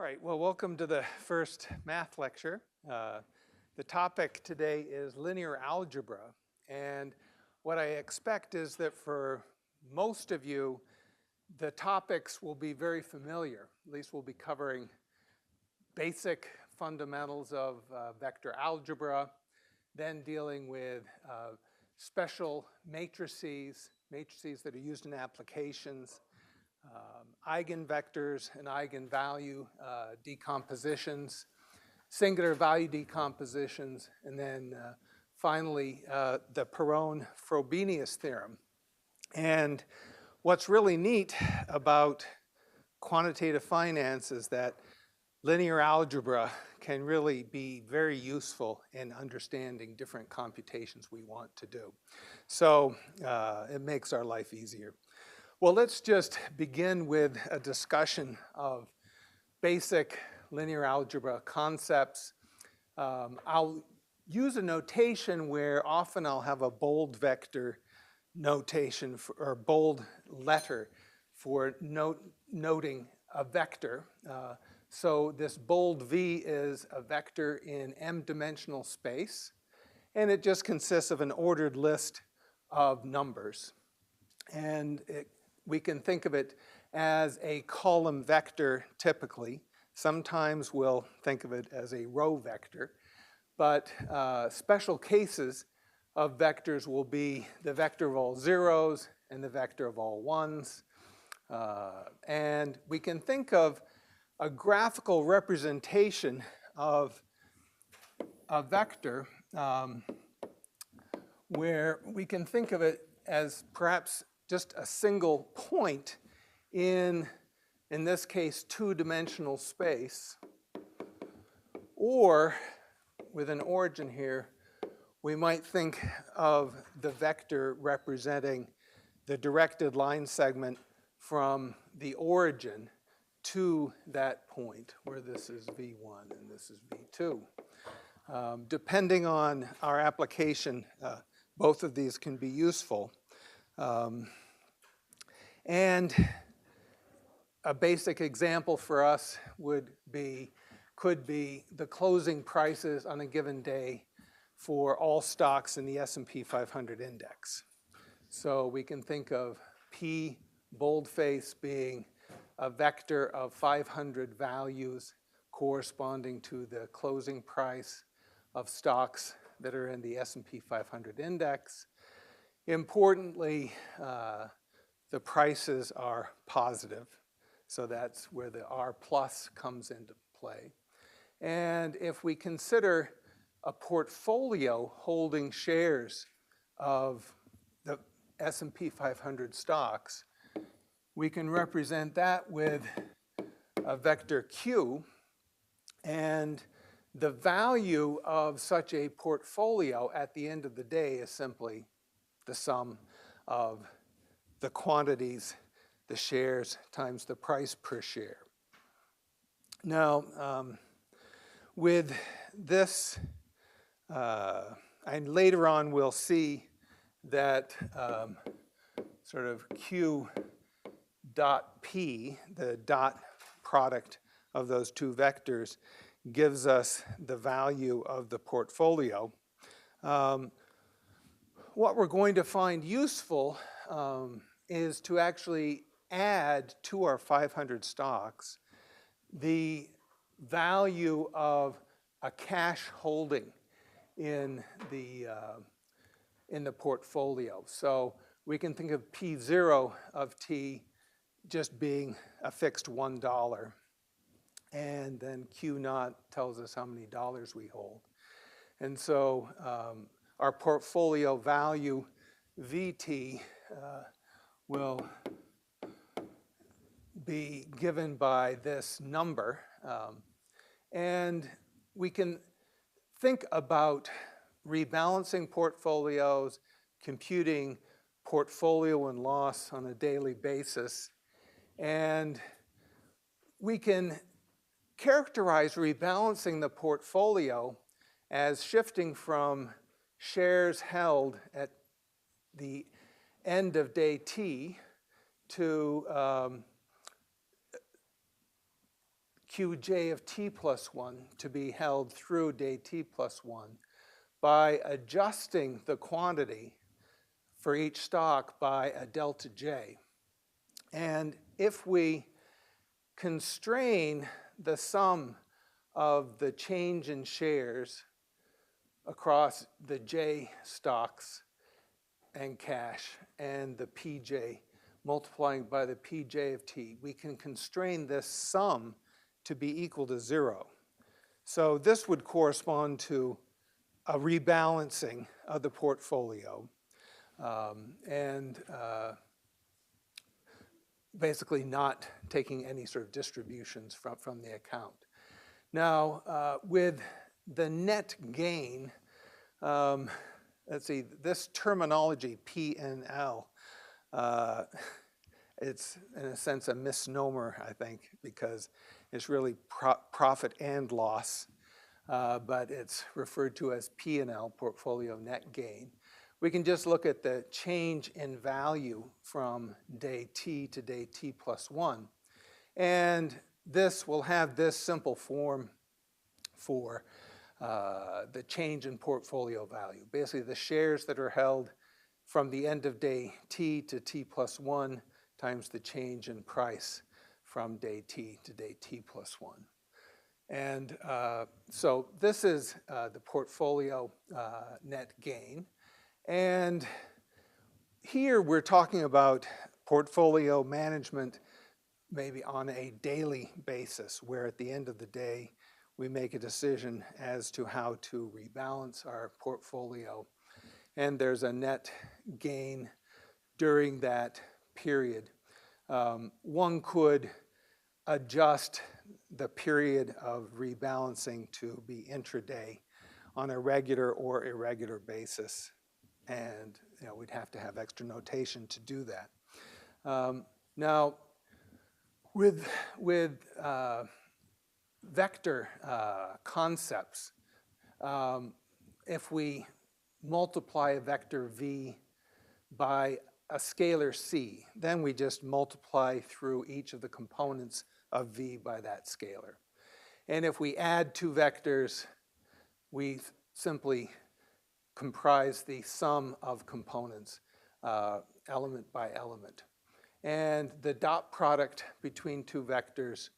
All right, well, welcome to the first math lecture. The topic today is linear algebra. And what I expect is that for most of you, the topics will be very familiar. At least we'll be covering basic fundamentals of vector algebra, then dealing with special matrices that are used in applications, eigenvectors and eigenvalue decompositions, singular value decompositions, and then finally the Perron-Frobenius theorem. And what's really neat about quantitative finance is that linear algebra can really be very useful in understanding different computations we want to do. So it makes our life easier. Well, let's just begin with a discussion of basic linear algebra concepts. I'll use a notation where often I'll have a bold vector notation or bold letter for noting a vector. So this bold V is a vector in m-dimensional space, and it just consists of an ordered list of numbers. And we can think of it as a column vector typically. Sometimes we'll think of it as a row vector. But special cases of vectors will be the vector of all zeros and the vector of all ones. And we can think of a graphical representation of a vector where we can think of it as perhaps just a single point in this case, two-dimensional space. Or with an origin here, we might think of the vector representing the directed line segment from the origin to that point, where this is V1 and this is V2. Depending on our application, both of these can be useful. And a basic example for us could be the closing prices on a given day for all stocks in the S&P 500 index. So we can think of P boldface being a vector of 500 values corresponding to the closing price of stocks that are in the S&P 500 index. Importantly, the prices are positive, so that's where the R plus comes into play. And if we consider a portfolio holding shares of the S&P 500 stocks, we can represent that with a vector Q, and the value of such a portfolio at the end of the day is simply the sum of the quantities, the shares, times the price per share. Now, with this, and later on we'll see that sort of Q dot P, the dot product of those two vectors, gives us the value of the portfolio. What we're going to find useful is to actually add to our 500 stocks the value of a cash holding in the portfolio. So we can think of P0 of T just being a fixed $1. And then Q naught tells us how many dollars we hold. And so our portfolio value, VT, will be given by this number. And we can think about rebalancing portfolios, computing portfolio and loss on a daily basis. And we can characterize rebalancing the portfolio as shifting from shares held at the end of day T to Qj of t plus 1 to be held through day t plus 1 by adjusting the quantity for each stock by a delta j. And if we constrain the sum of the change in shares across the j stocks and cash and the pj multiplying by the pj of t, we can constrain this sum to be equal to 0. So this would correspond to a rebalancing of the portfolio and basically not taking any sort of distributions from the account. Now, with the net gain, let's see, this terminology, P and L, it's in a sense a misnomer, I think, because it's really profit and loss, but it's referred to as P&L, portfolio net gain. We can just look at the change in value from day t to day t plus 1. And this will have this simple form for the change in portfolio value. Basically, the shares that are held from the end of day t to t plus 1 times the change in price from day t to day t plus 1. And so this is the portfolio net gain. And here we're talking about portfolio management maybe on a daily basis, where at the end of the day, we make a decision as to how to rebalance our portfolio. And there's a net gain during that period. One could adjust the period of rebalancing to be intraday on a regular or irregular basis. And we'd have to have extra notation to do that. Now, with vector concepts, if we multiply a vector v by a scalar c, then we just multiply through each of the components of v by that scalar. And if we add two vectors, we simply comprise the sum of components, element by element. And the dot product between two vectors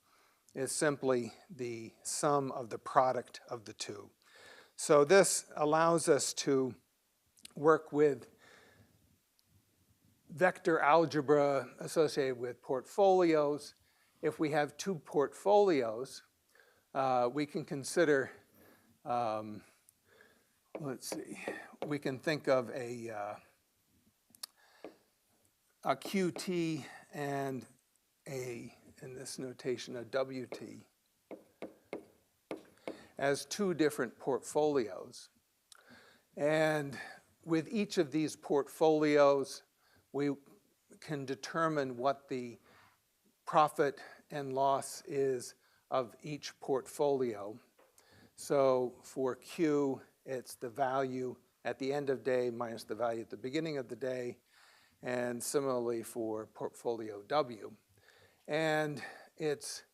is simply the sum of the product of the two. So this allows us to work with vector algebra associated with portfolios. If we have two portfolios, we can consider, let's see, we can think of a QT and in this notation, a WT, as two different portfolios. And with each of these portfolios, we can determine what the profit and loss is of each portfolio. So for Q, it's the value at the end of day minus the value at the beginning of the day, and similarly for portfolio W. And it's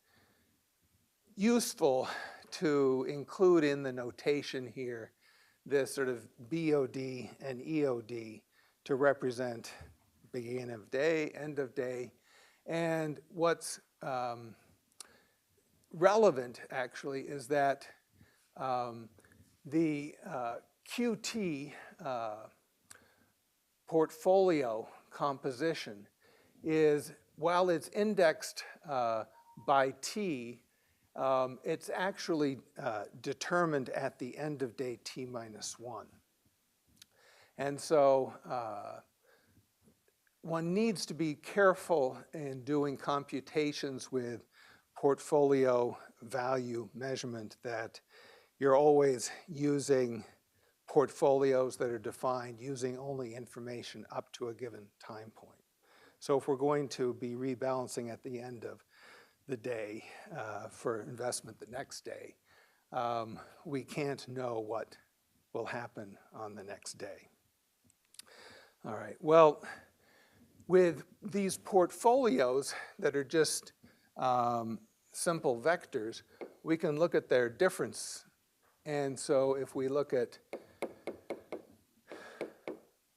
useful to include in the notation here this sort of BOD and EOD to represent beginning of day, end of day. And what's relevant, actually, is that the QT portfolio composition is, while it's indexed by T, it's actually determined at the end of day T minus 1. And so one needs to be careful in doing computations with portfolio value measurement that you're always using portfolios that are defined using only information up to a given time point. So if we're going to be rebalancing at the end of the day for investment the next day, we can't know what will happen on the next day. All right, well, with these portfolios that are just simple vectors, we can look at their difference. And so if we look at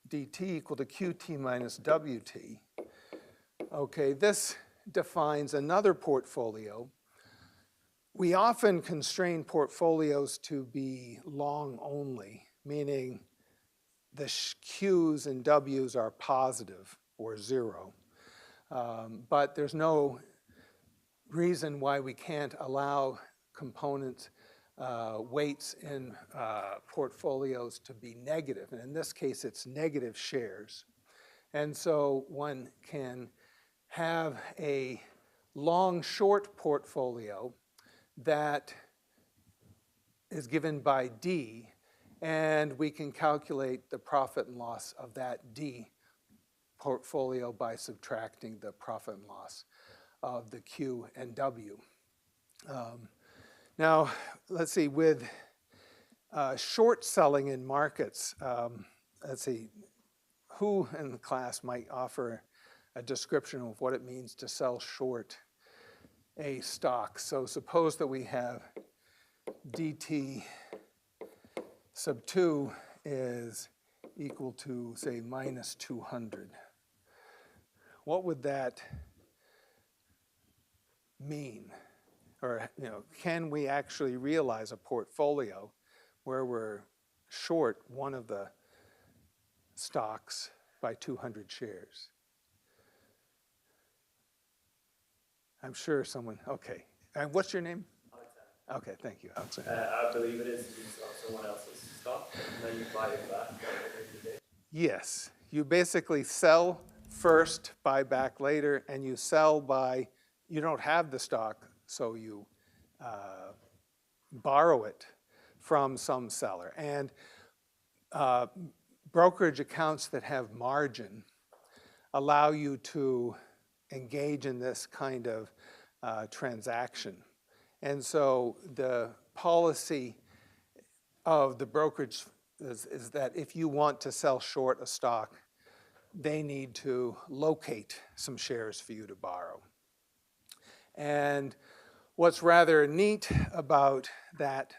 dt equal to qt minus wt, okay, this defines another portfolio. We often constrain portfolios to be long only, meaning the q's and w's are positive or 0. But there's no reason why we can't allow component weights in portfolios to be negative. And in this case, it's negative shares. And so one can have a long-short portfolio that is given by D, and we can calculate the profit and loss of that D portfolio by subtracting the profit and loss of the Q and W. Now, let's see, with short selling in markets, let's see, who in the class might offer a description of what it means to sell short a stock? So suppose that we have dt sub 2 is equal to, say, minus 200. What would that mean? Or, can we actually realize a portfolio where we're short one of the stocks by 200 shares? I'm sure someone, okay. And what's your name? Alexander. Okay, thank you, Alexander. I believe it is you sell someone else's stock, and then you buy it back. Yes, you basically sell first, buy back later, and you sell by, you don't have the stock, so you borrow it from some seller. And brokerage accounts that have margin allow you to engage in this kind of transaction. And so the policy of the brokerage is that if you want to sell short a stock, they need to locate some shares for you to borrow. And what's rather neat about that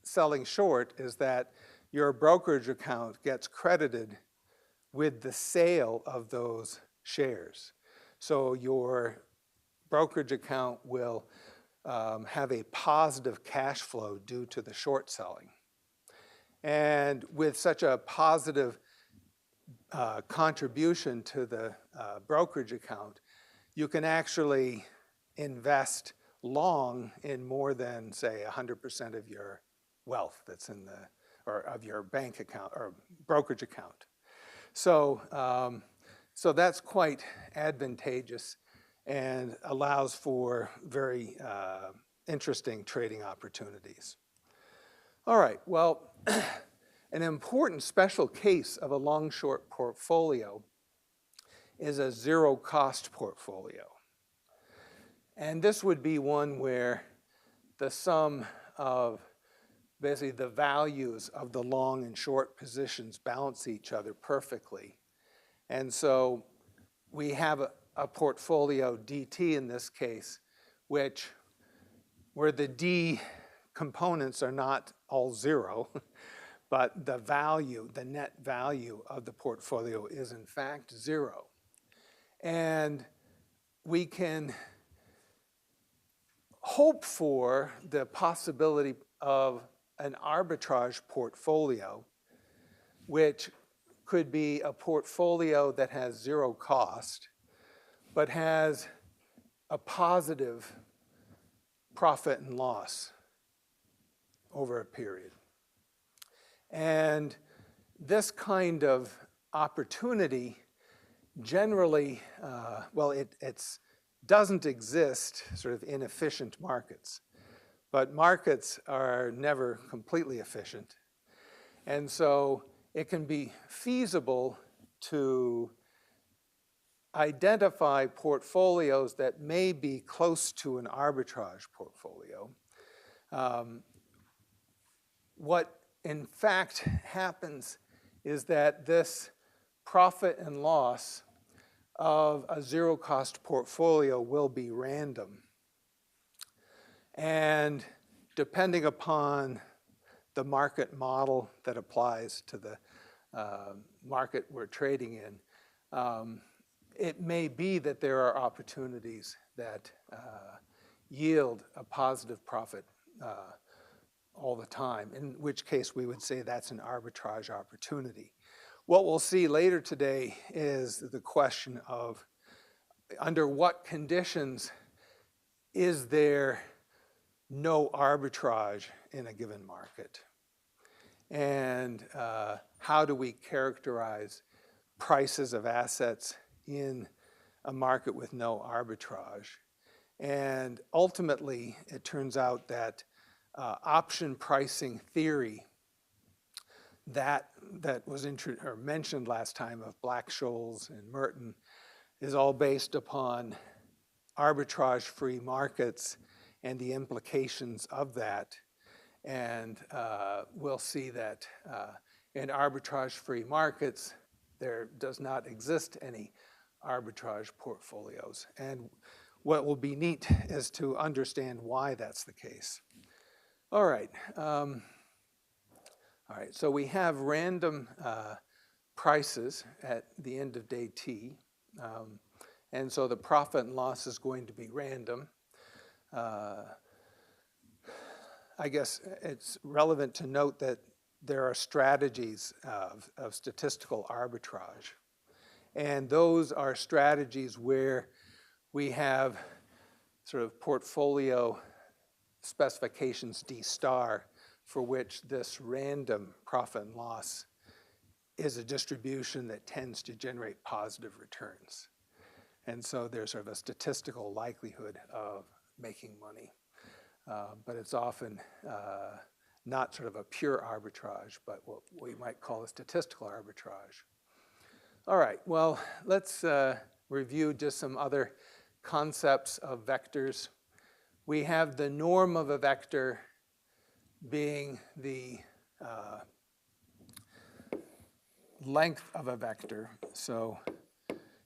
selling short is that your brokerage account gets credited with the sale of those shares. So your brokerage account will have a positive cash flow due to the short selling. And with such a positive contribution to the brokerage account, you can actually invest long in more than, say, 100% of your wealth that's in the, or of your bank account or brokerage account. So, so that's quite advantageous and allows for very interesting trading opportunities. All right, well, an important special case of a long-short portfolio is a zero-cost portfolio. And this would be one where the sum of basically the values of the long and short positions balance each other perfectly. And so we have a portfolio dt in this case, where the D components are not all 0, but the value, the net value of the portfolio is in fact 0. And we can hope for the possibility of an arbitrage portfolio, which could be a portfolio that has 0 cost, but has a positive profit and loss over a period. And this kind of opportunity generally, well, it doesn't exist sort of in efficient markets. But markets are never completely efficient. And so it can be feasible to identify portfolios that may be close to an arbitrage portfolio. What in fact happens is that this profit and loss of a zero-cost portfolio will be random. And depending upon the market model that applies to the market we're trading in, it may be that there are opportunities that yield a positive profit all the time, in which case we would say that's an arbitrage opportunity. What we'll see later today is the question of under what conditions is there no arbitrage in a given market? And how do we characterize prices of assets in a market with no arbitrage? And ultimately, it turns out that option pricing theory that was mentioned last time of Black-Scholes and Merton is all based upon arbitrage-free markets and the implications of that. And we'll see that in arbitrage-free markets, there does not exist any arbitrage portfolios. And what will be neat is to understand why that's the case. All right. So we have random prices at the end of day t. And so the profit and loss is going to be random. I guess it's relevant to note that there are strategies of statistical arbitrage. And those are strategies where we have sort of portfolio specifications D star for which this random profit and loss is a distribution that tends to generate positive returns. And so there's sort of a statistical likelihood of making money. But it's often not sort of a pure arbitrage, but what we might call a statistical arbitrage. All right, well, let's review just some other concepts of vectors. We have the norm of a vector being the length of a vector. So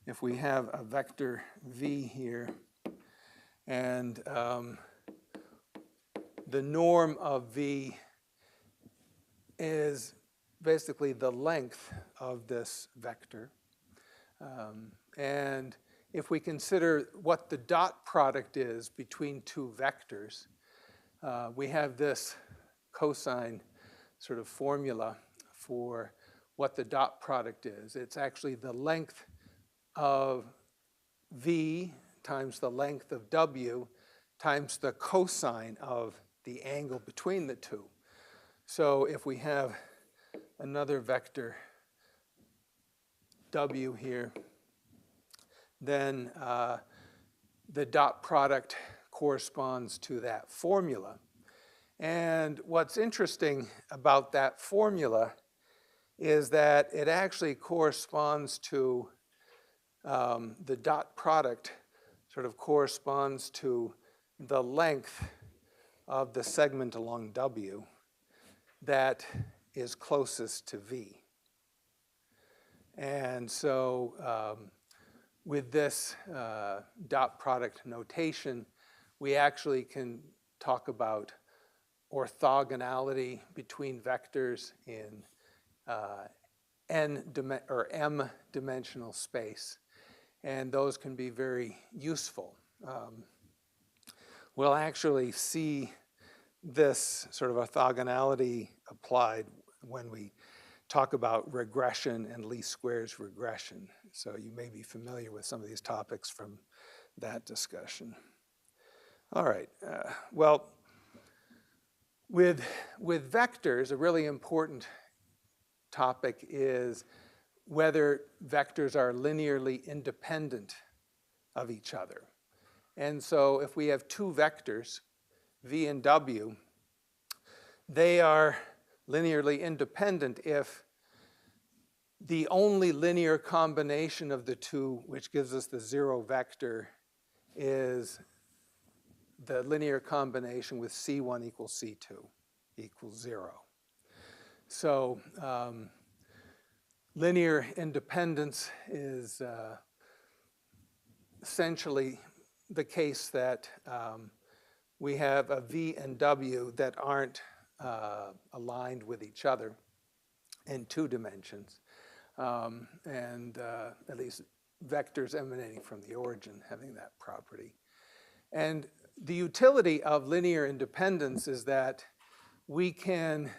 if we have a vector v here, and the norm of v is basically the length of this vector. And if we consider what the dot product is between two vectors, we have this cosine sort of formula for what the dot product is. It's actually the length of v times the length of w times the cosine of the angle between the two. So if we have another vector w here, then the dot product corresponds to that formula. And what's interesting about that formula is that it actually corresponds to the dot product sort of corresponds to the length of the segment along W that is closest to V. And so with this dot product notation, we actually can talk about orthogonality between vectors in m-dimensional space. And those can be very useful. We'll actually see this sort of orthogonality applied when we talk about regression and least squares regression. So you may be familiar with some of these topics from that discussion. All right, well, with vectors, a really important topic is whether vectors are linearly independent of each other. And so if we have two vectors, v and w, they are linearly independent if the only linear combination of the two, which gives us the zero vector, is the linear combination with C1 equals C2 equals 0. So linear independence is essentially the case that we have a V and W that aren't aligned with each other in 2 dimensions, and at least vectors emanating from the origin having that property. And the utility of linear independence is that we can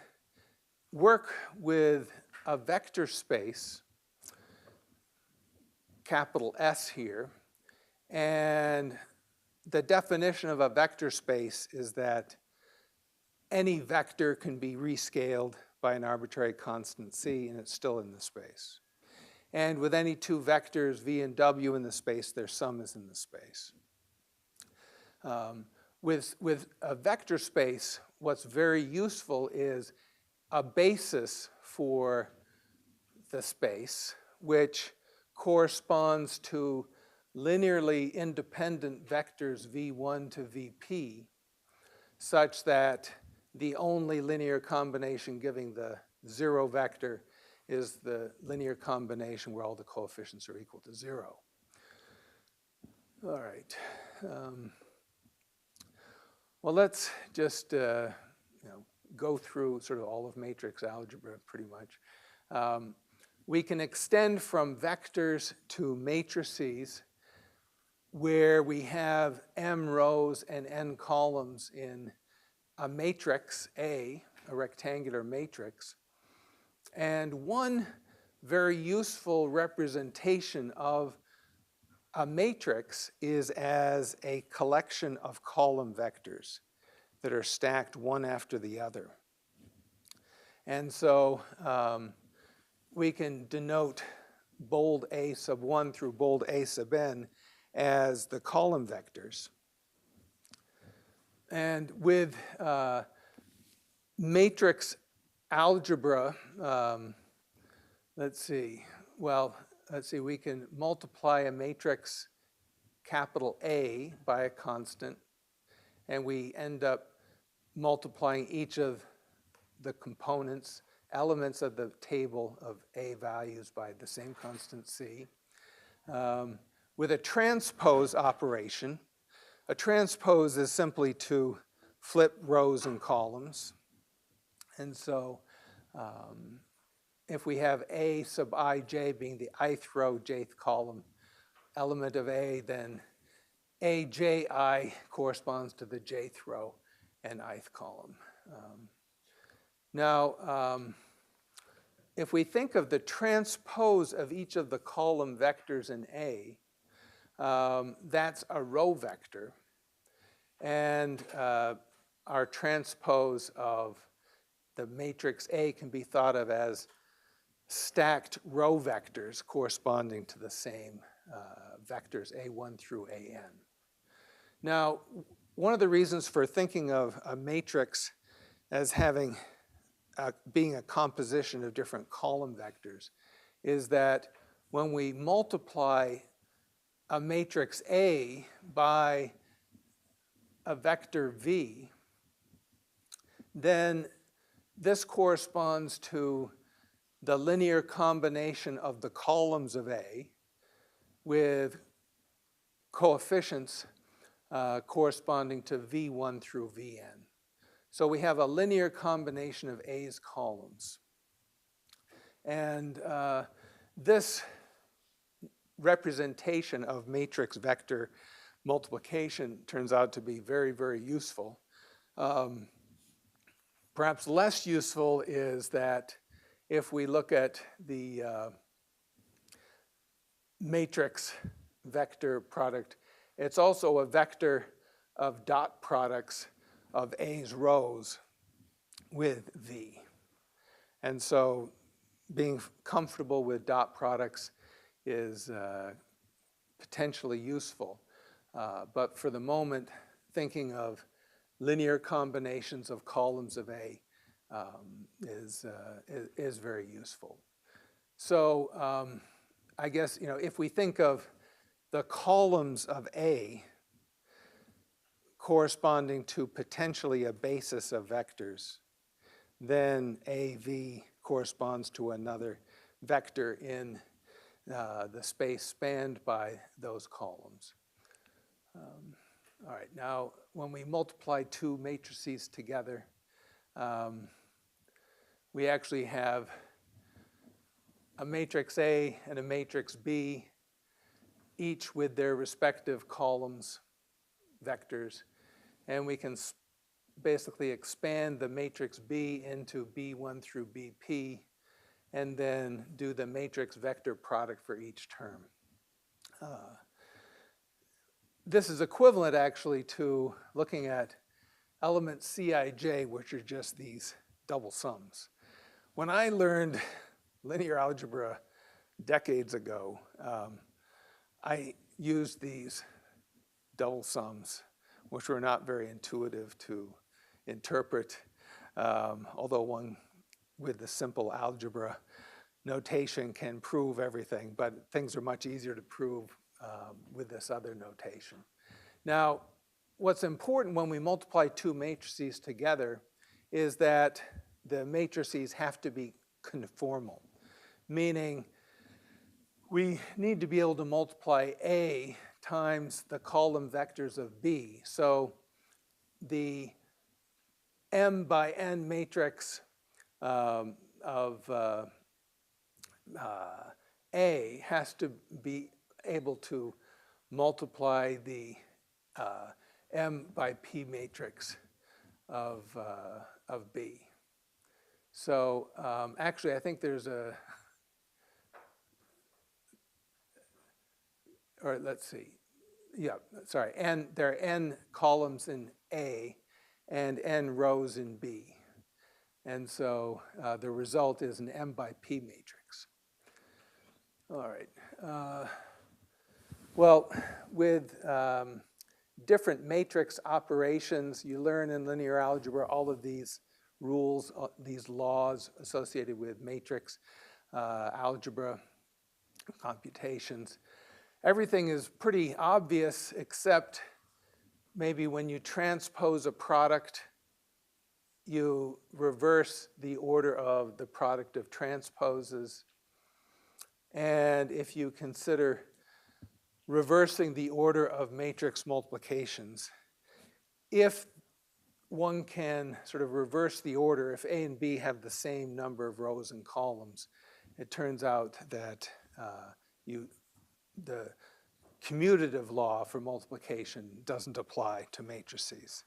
work with a vector space, capital S here, and the definition of a vector space is that any vector can be rescaled by an arbitrary constant C, and it's still in the space. And with any 2 vectors, V and W in the space, their sum is in the space. With a vector space, what's very useful is a basis for the space, which corresponds to linearly independent vectors V1 to Vp, such that the only linear combination giving the 0 vector is the linear combination where all the coefficients are equal to 0. All right. Well, let's just go through sort of all of matrix algebra pretty much. We can extend from vectors to matrices where we have m rows and n columns in a matrix A, a rectangular matrix. And one very useful representation of a matrix is as a collection of column vectors that are stacked one after the other. And so we can denote bold A sub 1 through bold A sub n as the column vectors. And with matrix algebra, we can multiply a matrix capital A by a constant, and we end up multiplying each of the components, elements of the table of A values by the same constant C. With a transpose operation, a transpose is simply to flip rows and columns. And so if we have A sub ij being the ith row, jth column element of A, then AJI corresponds to the jth row and ith column. Now, if we think of the transpose of each of the column vectors in A, that's a row vector. And our transpose of the matrix A can be thought of as stacked row vectors corresponding to the same vectors A1 through AN. Now, one of the reasons for thinking of a matrix as having being a composition of different column vectors is that when we multiply a matrix A by a vector V, then this corresponds to the linear combination of the columns of A with coefficients corresponding to V1 through Vn. So we have a linear combination of A's columns. And this representation of matrix vector multiplication turns out to be very, very useful. Perhaps less useful is that if we look at the matrix vector product, it's also a vector of dot products of A's rows with V. And so being comfortable with dot products is potentially useful. But for the moment, thinking of linear combinations of columns of A is very useful. So I guess if we think of the columns of A corresponding to potentially a basis of vectors, then AV corresponds to another vector in the space spanned by those columns. All right, now when we multiply two matrices together, we actually have a matrix A and a matrix B, each with their respective columns, vectors, and we can basically expand the matrix B into B1 through BP, and then do the matrix vector product for each term. This is equivalent actually to looking at elements Cij, which are just these double sums. When I learned linear algebra decades ago, I used these double sums, which were not very intuitive to interpret, although one with the simple algebra notation can prove everything, but things are much easier to prove with this other notation. Now, what's important when we multiply two matrices together is that the matrices have to be conformal, meaning we need to be able to multiply A times the column vectors of B. So the M by N matrix of A has to be able to multiply the M by P matrix of B. So actually, I think there's a, or let's see, yeah, sorry, there are N columns in A and N rows in B. And so the result is an M by P matrix. All right. Well, with different matrix operations, you learn in linear algebra all of these rules, these laws associated with matrix algebra computations. Everything is pretty obvious except maybe when you transpose a product, you reverse the order of the product of transposes. And if you consider reversing the order of matrix multiplications, if one can sort of reverse the order, if A and B have the same number of rows and columns, it turns out that the commutative law for multiplication doesn't apply to matrices.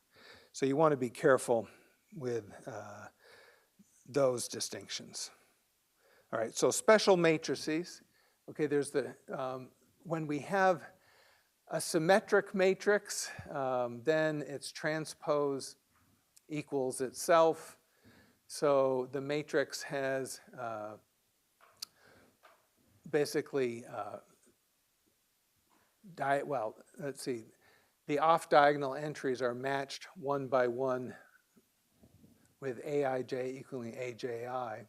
So you want to be careful with those distinctions. All right, so special matrices. Okay, there's the, when we have a symmetric matrix, then its transpose equals itself. So the matrix has basically, well, let's see, the off-diagonal entries are matched one by one with Aij equaling Aji.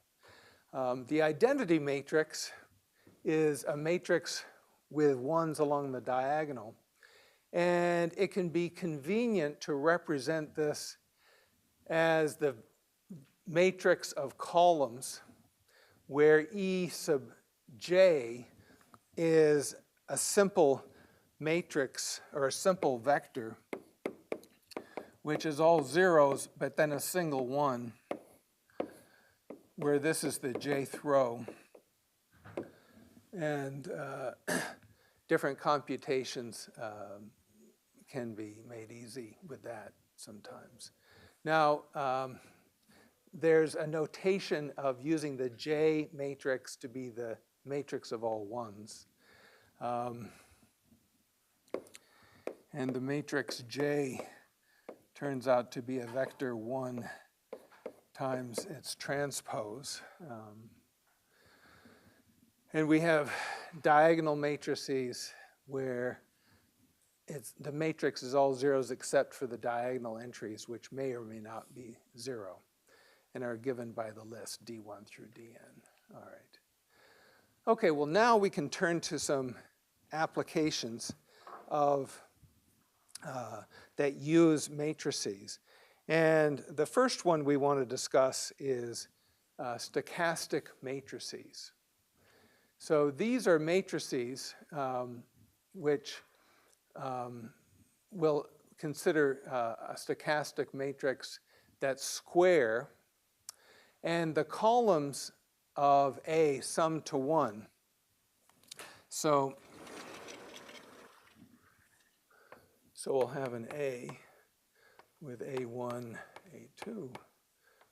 The identity matrix is a matrix with ones along the diagonal. And it can be convenient to represent this as the matrix of columns where E sub j is a simple matrix or a simple vector which is all zeros but then a single one, where this is the jth row. And different computations can be made easy with that sometimes. Now, there's a notation of using the J matrix to be the matrix of all ones. And the matrix J turns out to be a vector 1 times its transpose. And we have diagonal matrices where the matrix is all zeros except for the diagonal entries, which may or may not be zero, and are given by the list D1 through Dn. All right. Okay, well now we can turn to some applications of that use matrices. And the first one we want to discuss is stochastic matrices. So these are matrices which consider a stochastic matrix that's square, and the columns of A sum to 1. So we'll have an A with A1, A2,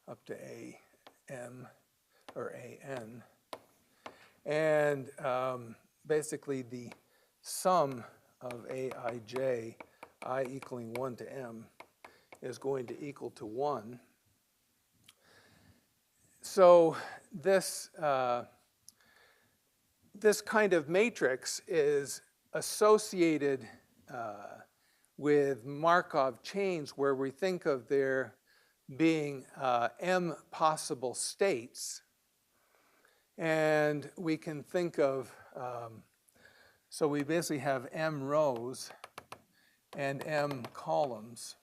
up to AM or AN. And basically the sum of Aij, I equaling 1 to M, is going to equal to 1. So this kind of matrix is associated with Markov chains, where we think of there being M possible states. And we can think of, so we basically have M rows and M columns.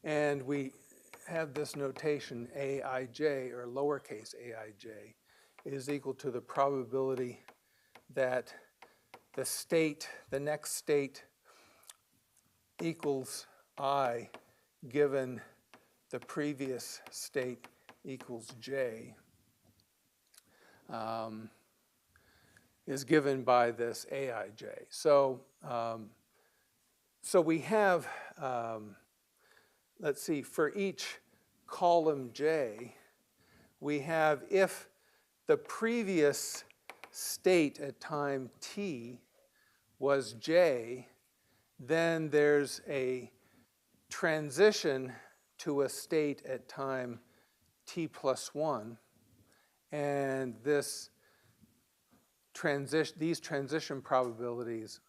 And we have this notation Aij, or lowercase aij, is equal to the probability that the state, the next state, equals I given the previous state equals J, is given by this Aij. So, so we have, let's see, for each column J, we have if the previous state at time t was J, then there's a transition to a state at time t plus 1. And these transition probabilities,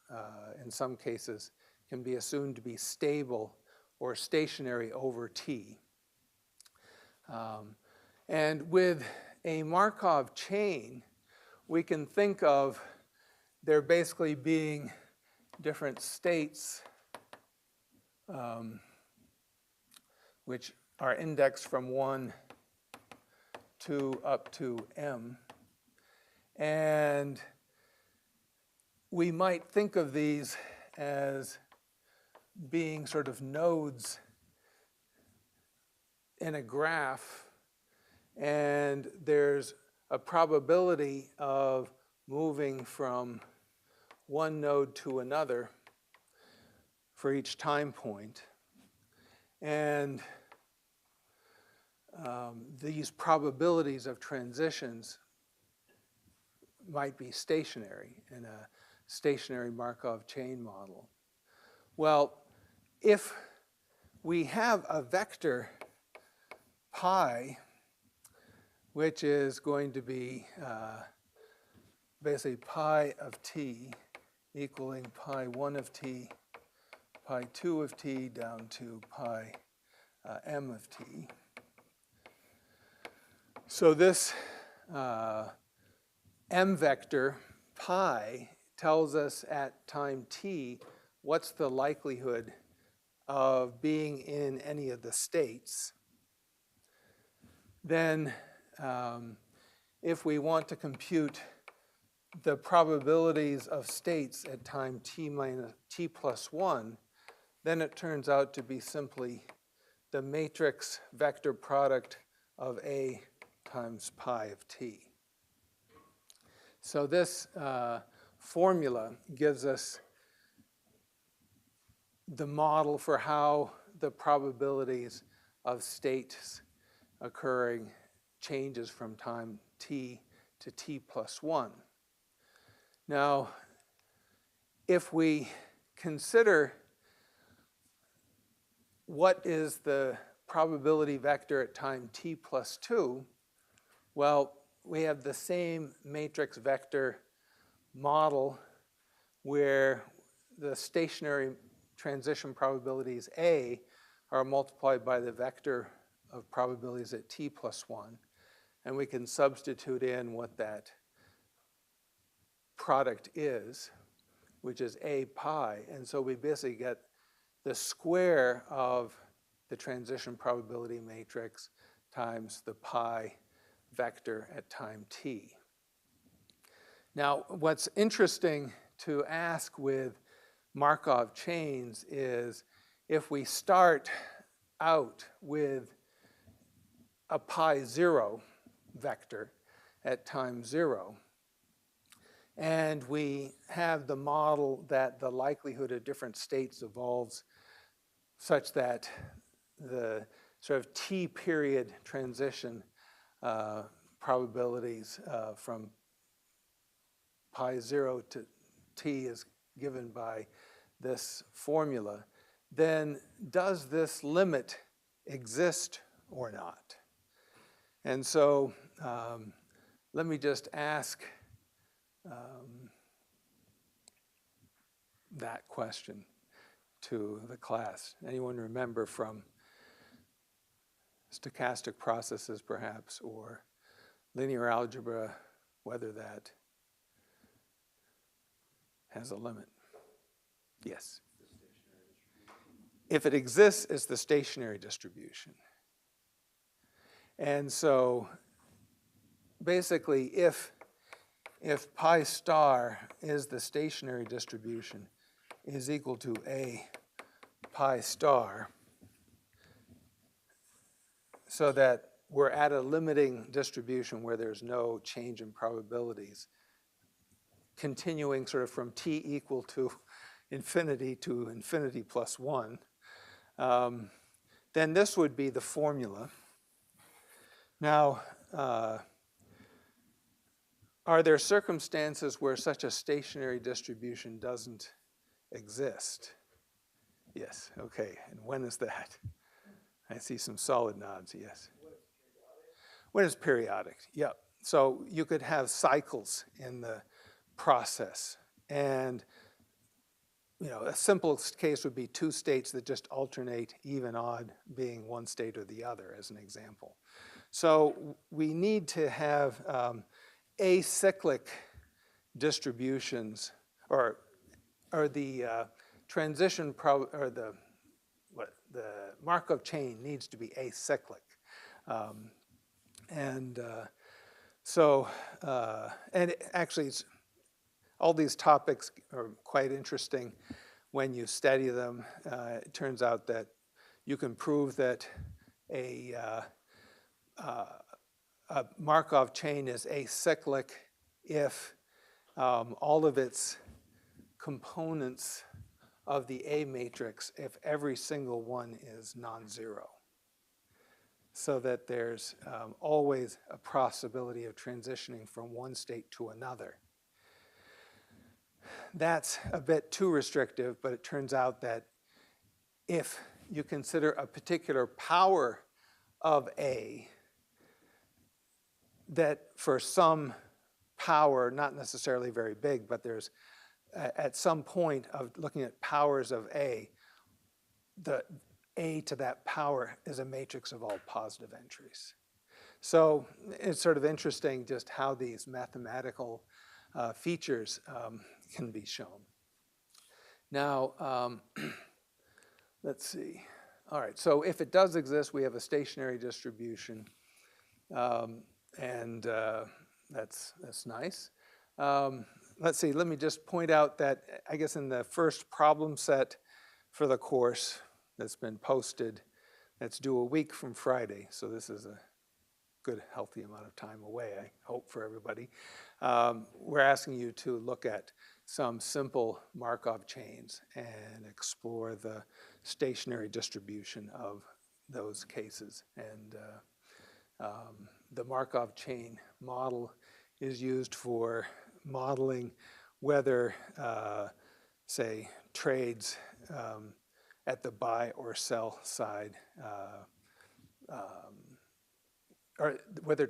in some cases, can be assumed to be stable or stationary over t. And with a Markov chain, we can think of there basically being different states which are indexed from 1 to up to M. And we might think of these as being sort of nodes in a graph, and there's a probability of moving from one node to another for each time point. And these probabilities of transitions might be stationary in a stationary Markov chain model. Well, if we have a vector pi, which is going to be basically pi of t equaling pi 1 of t, pi 2 of t down to pi m of t. So this m vector pi tells us at time t what's the likelihood of being in any of the states. Then if we want to compute the probabilities of states at time t minus t plus 1, then it turns out to be simply the matrix vector product of A times pi of t. So this formula gives us the model for how the probabilities of states occurring changes from time t to t plus 1. Now, if we consider what is the probability vector at time t plus 2, well, we have the same matrix vector model where the stationary transition probabilities A are multiplied by the vector of probabilities at t plus 1. And we can substitute in what that product is, which is A pi. And so we basically get the square of the transition probability matrix times the pi vector at time t. Now, what's interesting to ask with Markov chains is if we start out with a pi 0 vector at time 0, and we have the model that the likelihood of different states evolves such that the sort of t period transition probabilities from pi 0 to t is given by this formula, then does this limit exist or not? And so let me just ask that question to the class. Anyone remember from stochastic processes, perhaps, or linear algebra, whether that has a limit? Yes. If it exists, it's the stationary distribution. And so basically, if pi star is the stationary distribution is equal to a pi star, so that we're at a limiting distribution where there's no change in probabilities, continuing sort of from t equal to infinity plus 1, then this would be the formula. Now, are there circumstances where such a stationary distribution doesn't exist? Yes, okay, and when is that? I see some solid nods, yes. When it's periodic, yep. So you could have cycles in the process, and a simplest case would be two states that just alternate, even, odd, being one state or the other, as an example. So we need to have acyclic distributions, or the transition the Markov chain needs to be acyclic, and actually, all these topics are quite interesting when you study them. It turns out that you can prove that a Markov chain is acyclic if all of its components of the A matrix, if every single one is non-zero, so that there's always a possibility of transitioning from one state to another. That's a bit too restrictive, but it turns out that if you consider a particular power of A, that for some power, not necessarily very big, but there's at some point of looking at powers of A, the A to that power is a matrix of all positive entries. So it's sort of interesting just how these mathematical features can be shown. Now, let's see. All right, so if it does exist, we have a stationary distribution, and that's nice. Let's see, let me just point out that, I guess in the first problem set for the course that's been posted, that's due a week from Friday, so this is a good, healthy amount of time away, I hope, for everybody. We're asking you to look at some simple Markov chains and explore the stationary distribution of those cases. And the Markov chain model is used for modeling whether, say, trades at the buy or sell side, or whether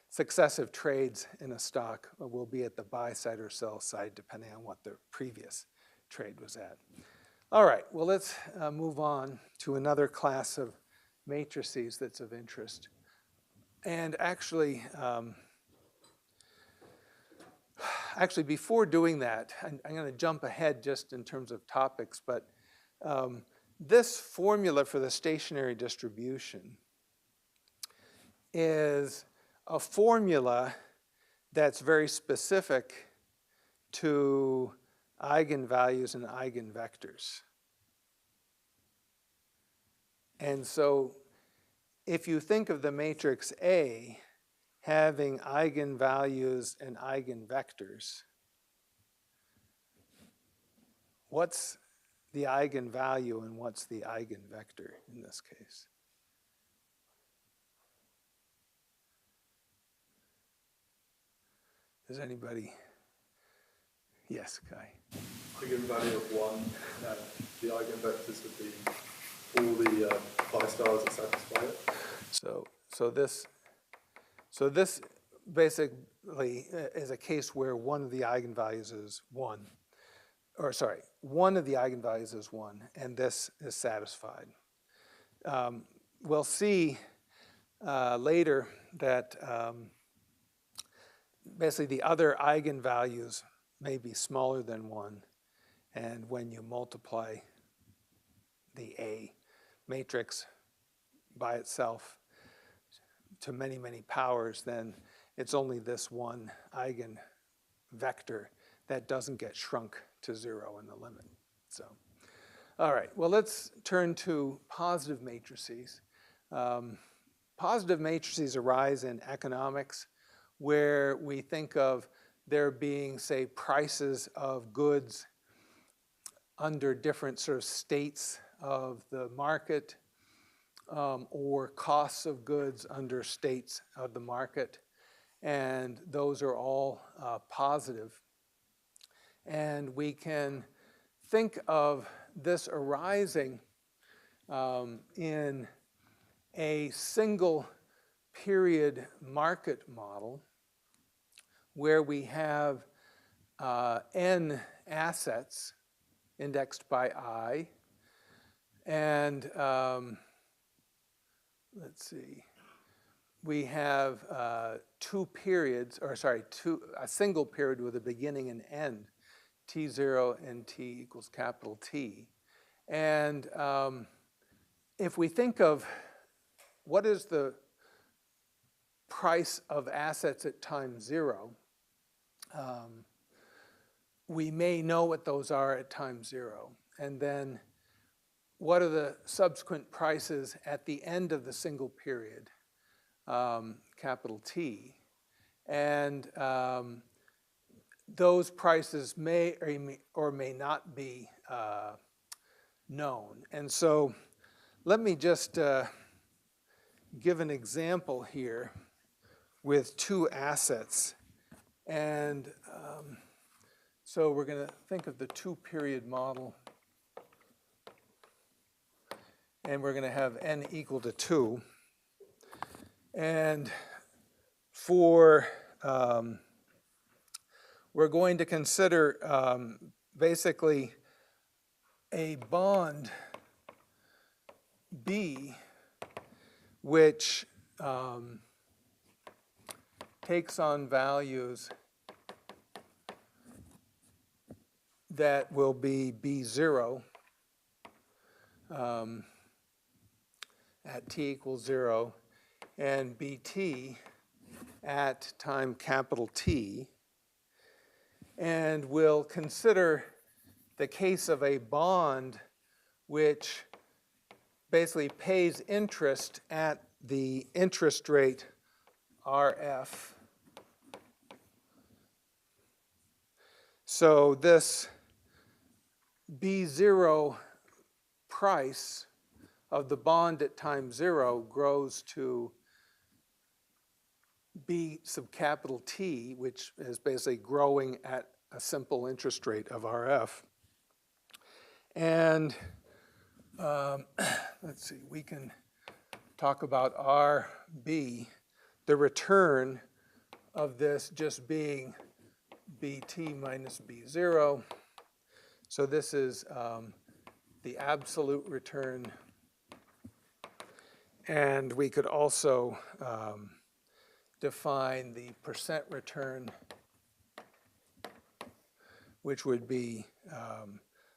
successive trades in a stock will be at the buy side or sell side, depending on what the previous trade was at. All right, well, let's move on to another class of matrices that's of interest. And actually, before doing that, I'm going to jump ahead just in terms of topics, but this formula for the stationary distribution is a formula that's very specific to eigenvalues and eigenvectors. And so if you think of the matrix A having eigenvalues and eigenvectors, what's the eigenvalue and what's the eigenvector in this case? Does anybody? Yes, Kai. Eigenvalue of 1, and the eigenvectors would be all the pi stars that satisfy it. So this basically is a case where one of the eigenvalues is 1. Or sorry, one of the eigenvalues is 1, and this is satisfied. We'll see later that basically the other eigenvalues may be smaller than 1, and when you multiply the A matrix by itself to many, many powers, then it's only this one eigenvector that doesn't get shrunk to 0 in the limit. So, all right, well, let's turn to positive matrices. Positive matrices arise in economics where we think of there being, say, prices of goods under different sort of states of the market, or costs of goods under states of the market, and those are all positive. And we can think of this arising in a single period market model where we have n assets indexed by I, and let's see, we have two periods, or sorry, a single period with a beginning and end, t0 and t equals capital T. And if we think of what is the price of assets at time 0, we may know what those are at time 0. And then what are the subsequent prices at the end of the single period, capital T. And those prices may or may not be known. And so let me just give an example here with two assets. And so we're going to think of the two-period model. And we're going to have n equal to 2. And for, we're going to consider basically a bond B, which takes on values that will be B0 at t equals 0, and bt at time capital T. And we'll consider the case of a bond which basically pays interest at the interest rate RF. So this B0 price of the bond at time 0 grows to B sub capital T, which is basically growing at a simple interest rate of RF. And let's see, we can talk about RB, the return of this just being BT minus B0. So this is the absolute return. And we could also define the percent return, which would be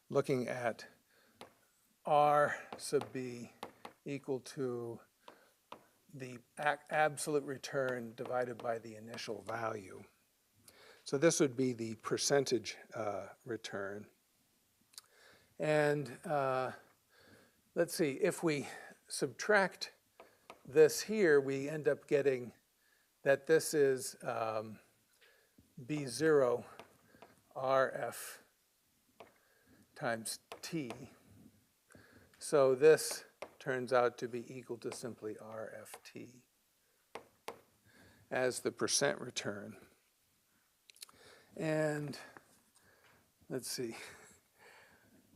looking at R sub B equal to the absolute return divided by the initial value. So this would be the percentage return. And let's see, if we subtract this here, we end up getting that this is B0 RF times T. So this turns out to be equal to simply RFT as the percent return. And let's see.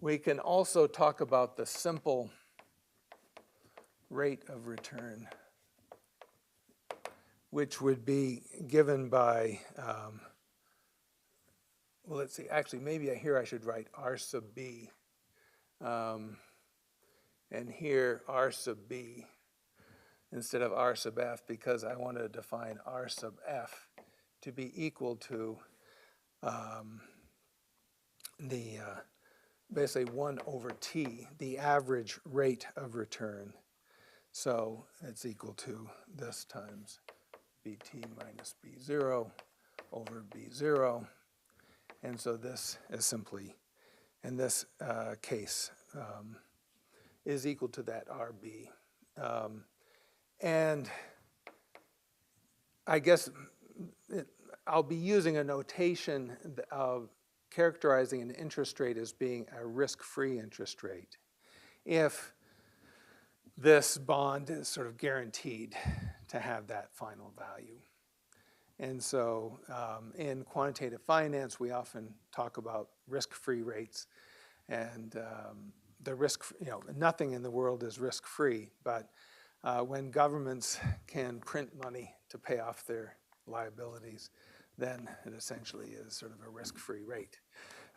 We can also talk about the simple rate of return, which would be given by, well, let's see, actually, maybe here I should write R sub B. And here R sub B instead of R sub F, because I want to define R sub F to be equal to basically 1 over T, the average rate of return. So it's equal to this times BT minus B0 over B0. And so this is simply, in this case, is equal to that RB. And I guess I'll be using a notation of characterizing an interest rate as being a risk-free interest rate if this bond is sort of guaranteed to have that final value. And so in quantitative finance, we often talk about risk-free rates. And the risk, nothing in the world is risk-free, but when governments can print money to pay off their liabilities, then it essentially is sort of a risk-free rate.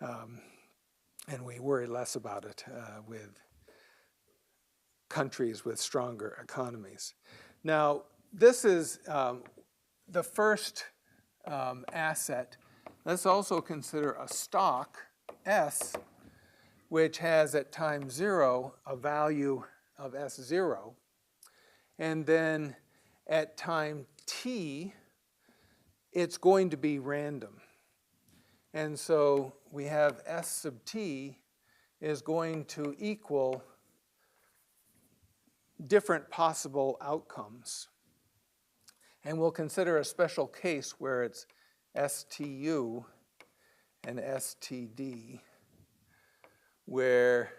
And we worry less about it with countries with stronger economies. Now, this is the first asset. Let's also consider a stock, S, which has at time 0 a value of S0. And then at time t, it's going to be random. And so we have S sub t is going to equal different possible outcomes. And we'll consider a special case where it's STU and STD, where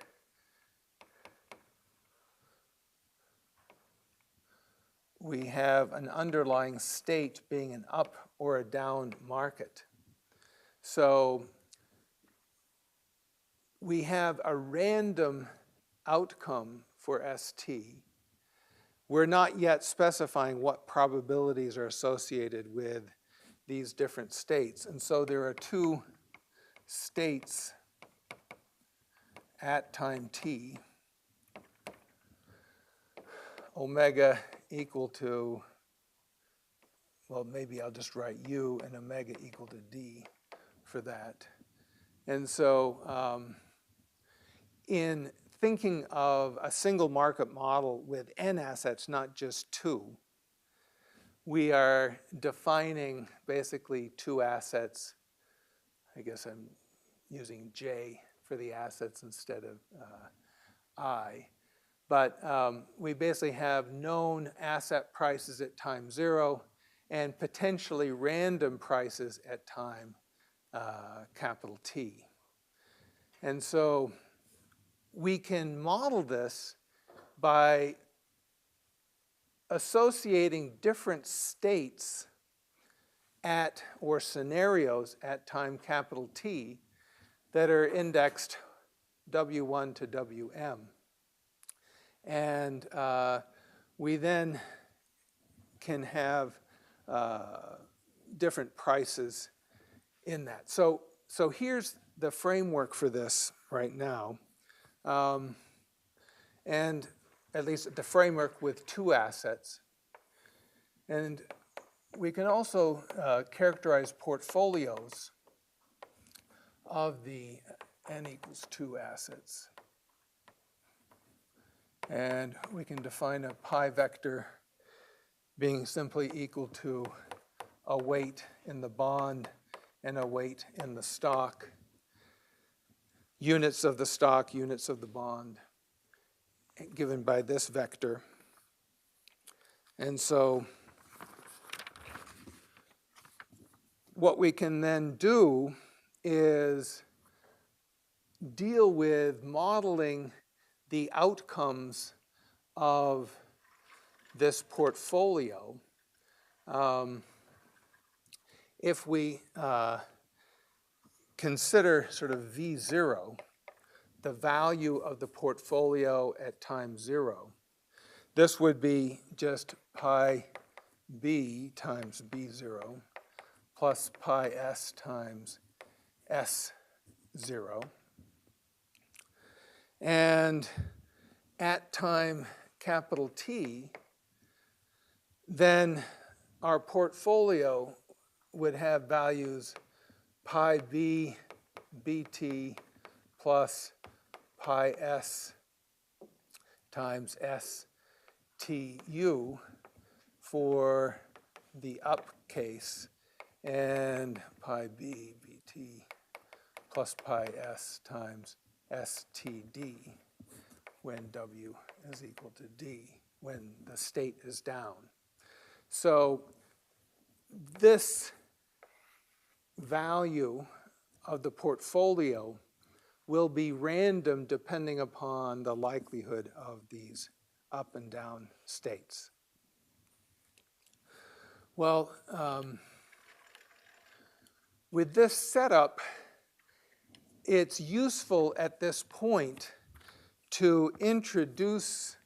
we have an underlying state being an up or a down market. So we have a random outcome for ST. We're not yet specifying what probabilities are associated with these different states. And so there are two states at time t, omega equal to, well, maybe I'll just write U and omega equal to D for that. And so in thinking of a single market model with n assets, not just 2, we are defining basically 2 assets. I guess I'm using J for the assets instead of I. But we basically have known asset prices at time 0 and potentially random prices at time capital T. And so we can model this by associating different states at, or scenarios at time capital T that are indexed W1 to Wm. And we then can have different prices in that. So here's the framework for this right now. And at least the framework with 2 assets. And we can also characterize portfolios of the n equals 2 assets. And we can define a pi vector being simply equal to a weight in the bond and a weight in the stock, units of the stock, units of the bond, given by this vector. And so what we can then do is deal with modeling the outcomes of this portfolio. If we consider sort of V0, the value of the portfolio at time 0, this would be just pi b times b0 plus pi s times s0. And at time capital T, then our portfolio would have values pi b bt plus pi s times s tu for the up case, and pi b bt plus pi s times std when w is equal to d, when the state is down. So this value of the portfolio will be random depending upon the likelihood of these up and down states. Well, with this setup, it's useful at this point to introduce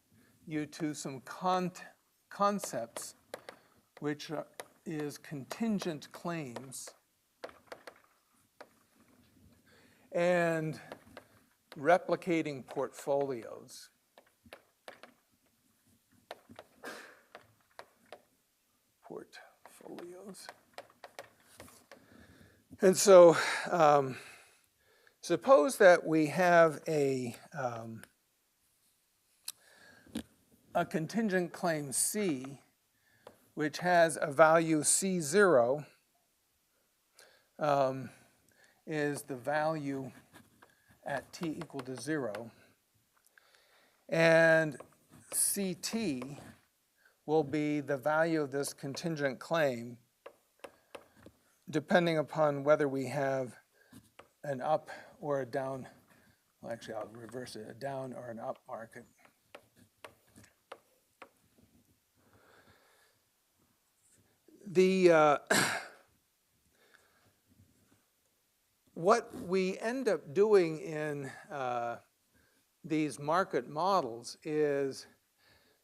you to some concepts, which is contingent claims and replicating portfolios. And so suppose that we have a contingent claim C, which has a value C0 is the value at t equal to 0. And CT will be the value of this contingent claim depending upon whether we have an up or a down, well, actually I'll reverse it, a down or an up market. What we end up doing in these market models is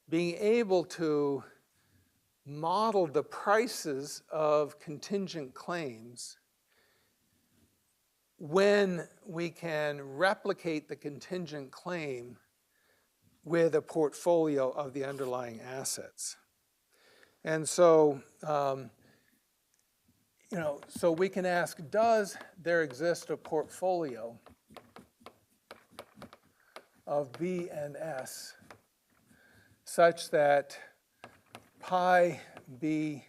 being able to model the prices of contingent claims when we can replicate the contingent claim with a portfolio of the underlying assets. And so, so we can ask, does there exist a portfolio of B and S such that pi B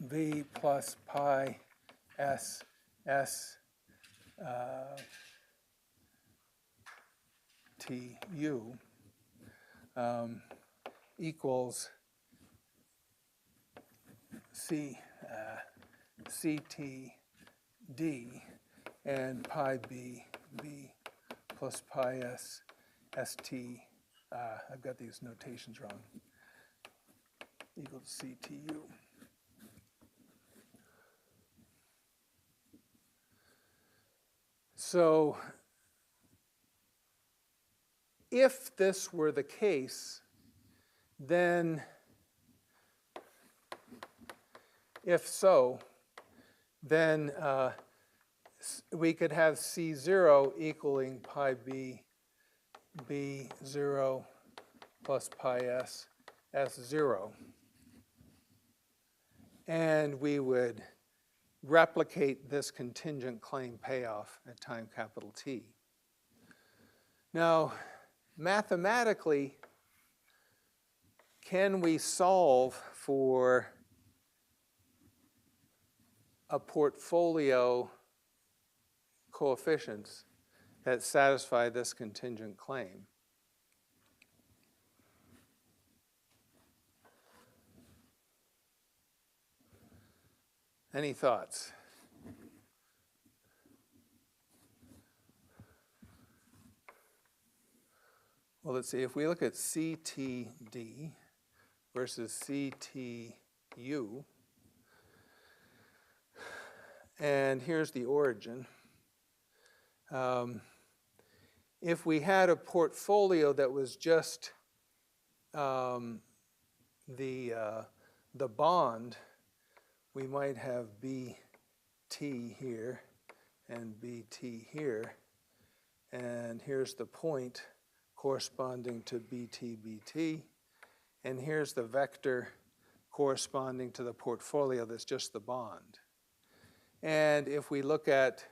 V plus pi S S T U equals CT D and pi B B plus pi S ST, I've got these notations wrong, equal to CTU. So if this were the case, then if so, then we could have C0 equaling pi B B0 plus pi S S0. And we would replicate this contingent claim payoff at time capital T. Now, mathematically, can we solve for a portfolio coefficients that satisfy this contingent claim. Any thoughts? Well, let's see. If we look at CTD versus CTU, and here's the origin. If we had a portfolio that was just the bond, we might have BT here and BT here, and here's the point corresponding to BT, and here's the vector corresponding to the portfolio that's just the bond. And if we look at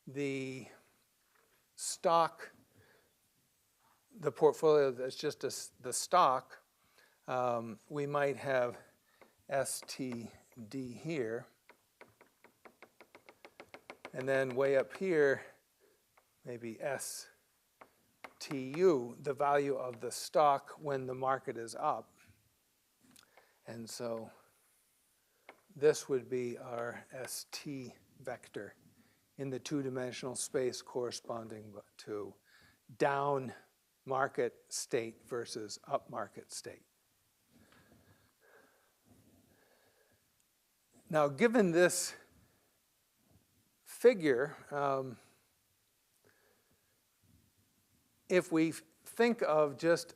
the stock, the portfolio that's just the stock, we might have STD here. And then way up here, maybe STU, the value of the stock when the market is up. And so this would be our ST vector in the two-dimensional space corresponding to down market state versus up market state. Now, given this figure, if we think of just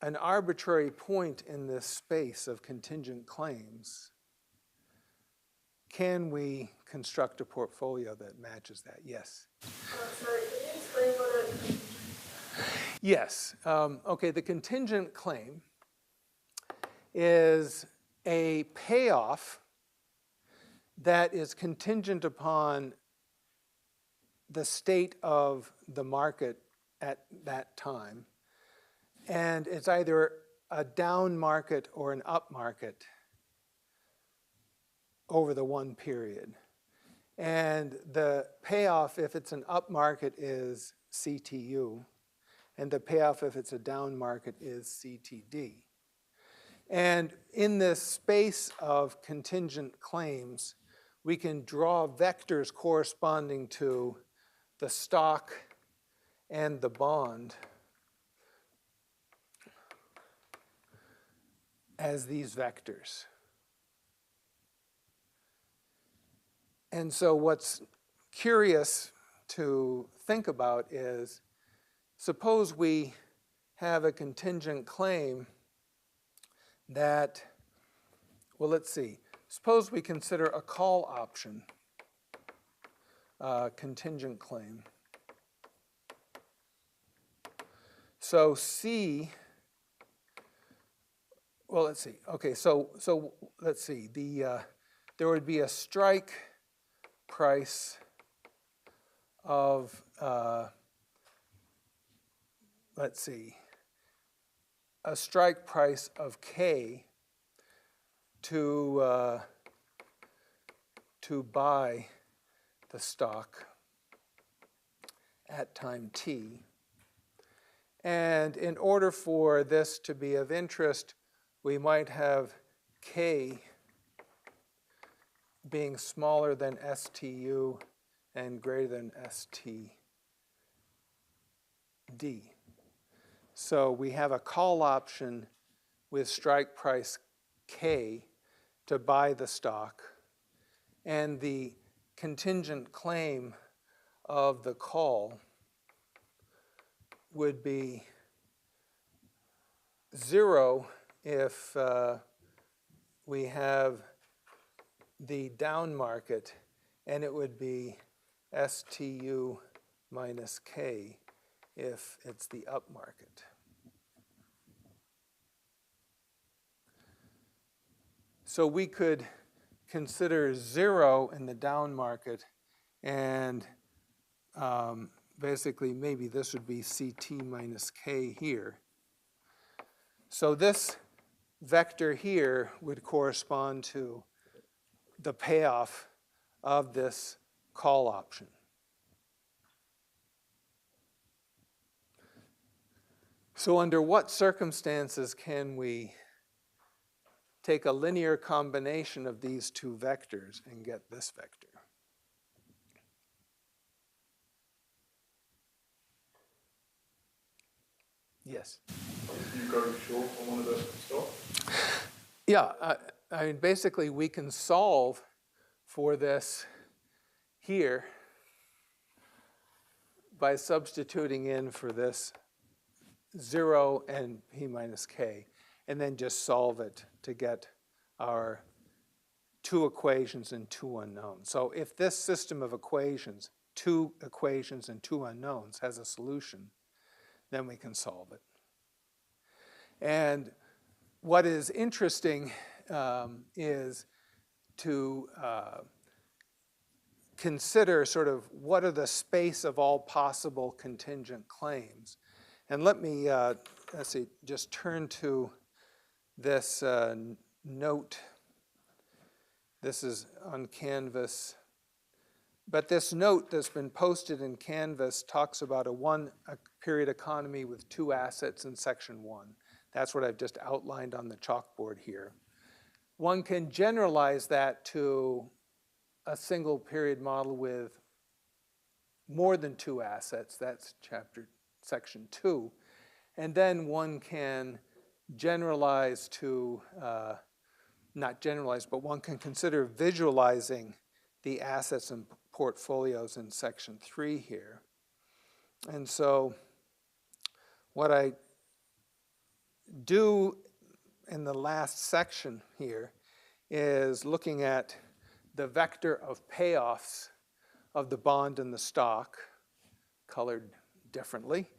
an arbitrary point in this space of contingent claims, can we construct a portfolio that matches that? Yes? Sorry, can you explain what it... Yes. Okay, the contingent claim is a payoff that is contingent upon the state of the market at that time. And it's either a down market or an up market over the one period. And the payoff, if it's an up market, is CTU. And the payoff, if it's a down market, is CTD. And in this space of contingent claims, we can draw vectors corresponding to the stock and the bond as these vectors. And so what's curious to think about is, suppose we have a contingent claim that, well, let's see. Suppose we consider a call option contingent claim. So C, well, let's see. Okay, so let's see. There would be a strike price of, let's see, a strike price of K to buy the stock at time T. And in order for this to be of interest, we might have K being smaller than STU and greater than STD. So we have a call option with strike price K to buy the stock, and the contingent claim of the call would be 0 if we have the down market, and it would be STU minus K if it's the up market. So we could consider 0 in the down market, and basically maybe this would be CT minus K here. So this vector here would correspond to the payoff of this call option. So under what circumstances can we take a linear combination of these two vectors and get this vector? Yes? If you go short on one of the stock, Yeah, I mean, basically we can solve for this here by substituting in for this 0 and p minus k, and then just solve it to get our two equations and two unknowns. So if this system of equations, two equations and two unknowns, has a solution, then we can solve it. And what is interesting is to consider sort of what are the space of all possible contingent claims. And let me, let's see, just turn to this note. This is on Canvas. But this note that's been posted in Canvas talks about a period economy with two assets in section 1. That's what I've just outlined on the chalkboard here. One can generalize that to a single period model with more than two assets. That's section 2. And then one can generalize to, not generalize, but one can consider visualizing the assets and portfolios in section 3 here. And so what I do in the last section here is looking at the vector of payoffs of the bond and the stock, colored differently.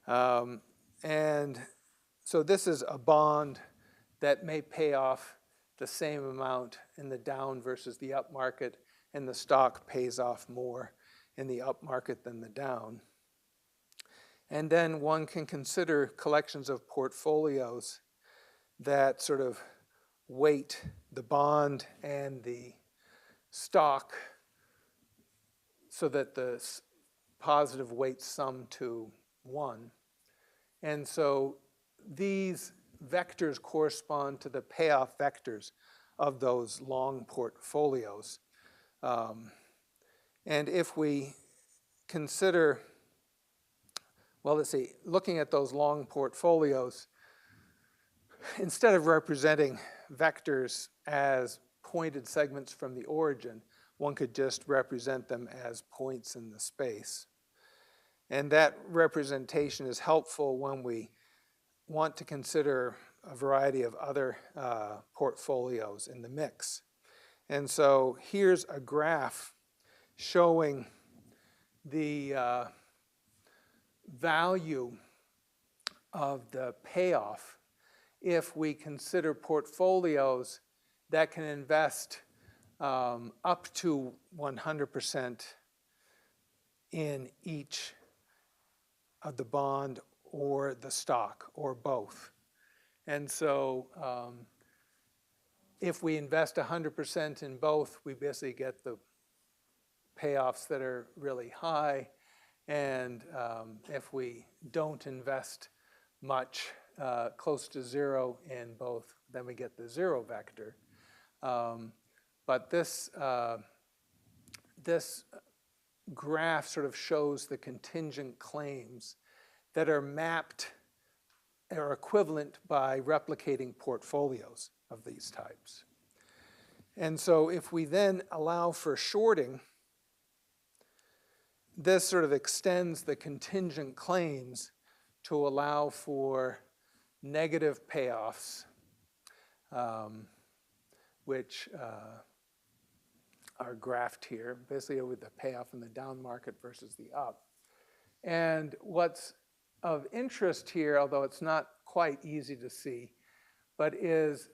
And so this is a bond that may pay off the same amount in the down versus the up market, and the stock pays off more in the up market than the down. And then one can consider collections of portfolios that sort of weight the bond and the stock so that the positive weights sum to 1. And so these vectors correspond to the payoff vectors of those long portfolios. And if we consider, well, let's see, looking at those long portfolios, instead of representing vectors as pointed segments from the origin, one could just represent them as points in the space. And that representation is helpful when we want to consider a variety of other portfolios in the mix. And so here's a graph showing the value of the payoff if we consider portfolios that can invest up to 100% in each of the bond or the stock or both. And so if we invest 100% in both, we basically get the payoffs that are really high. And if we don't invest much, close to 0 in both, then we get the 0 vector. But this graph sort of shows the contingent claims that are mapped or equivalent by replicating portfolios of these types. And so if we then allow for shorting, this sort of extends the contingent claims to allow for negative payoffs, which are graphed here, basically with the payoff in the down market versus the up. And what's of interest here, although it's not quite easy to see, but is,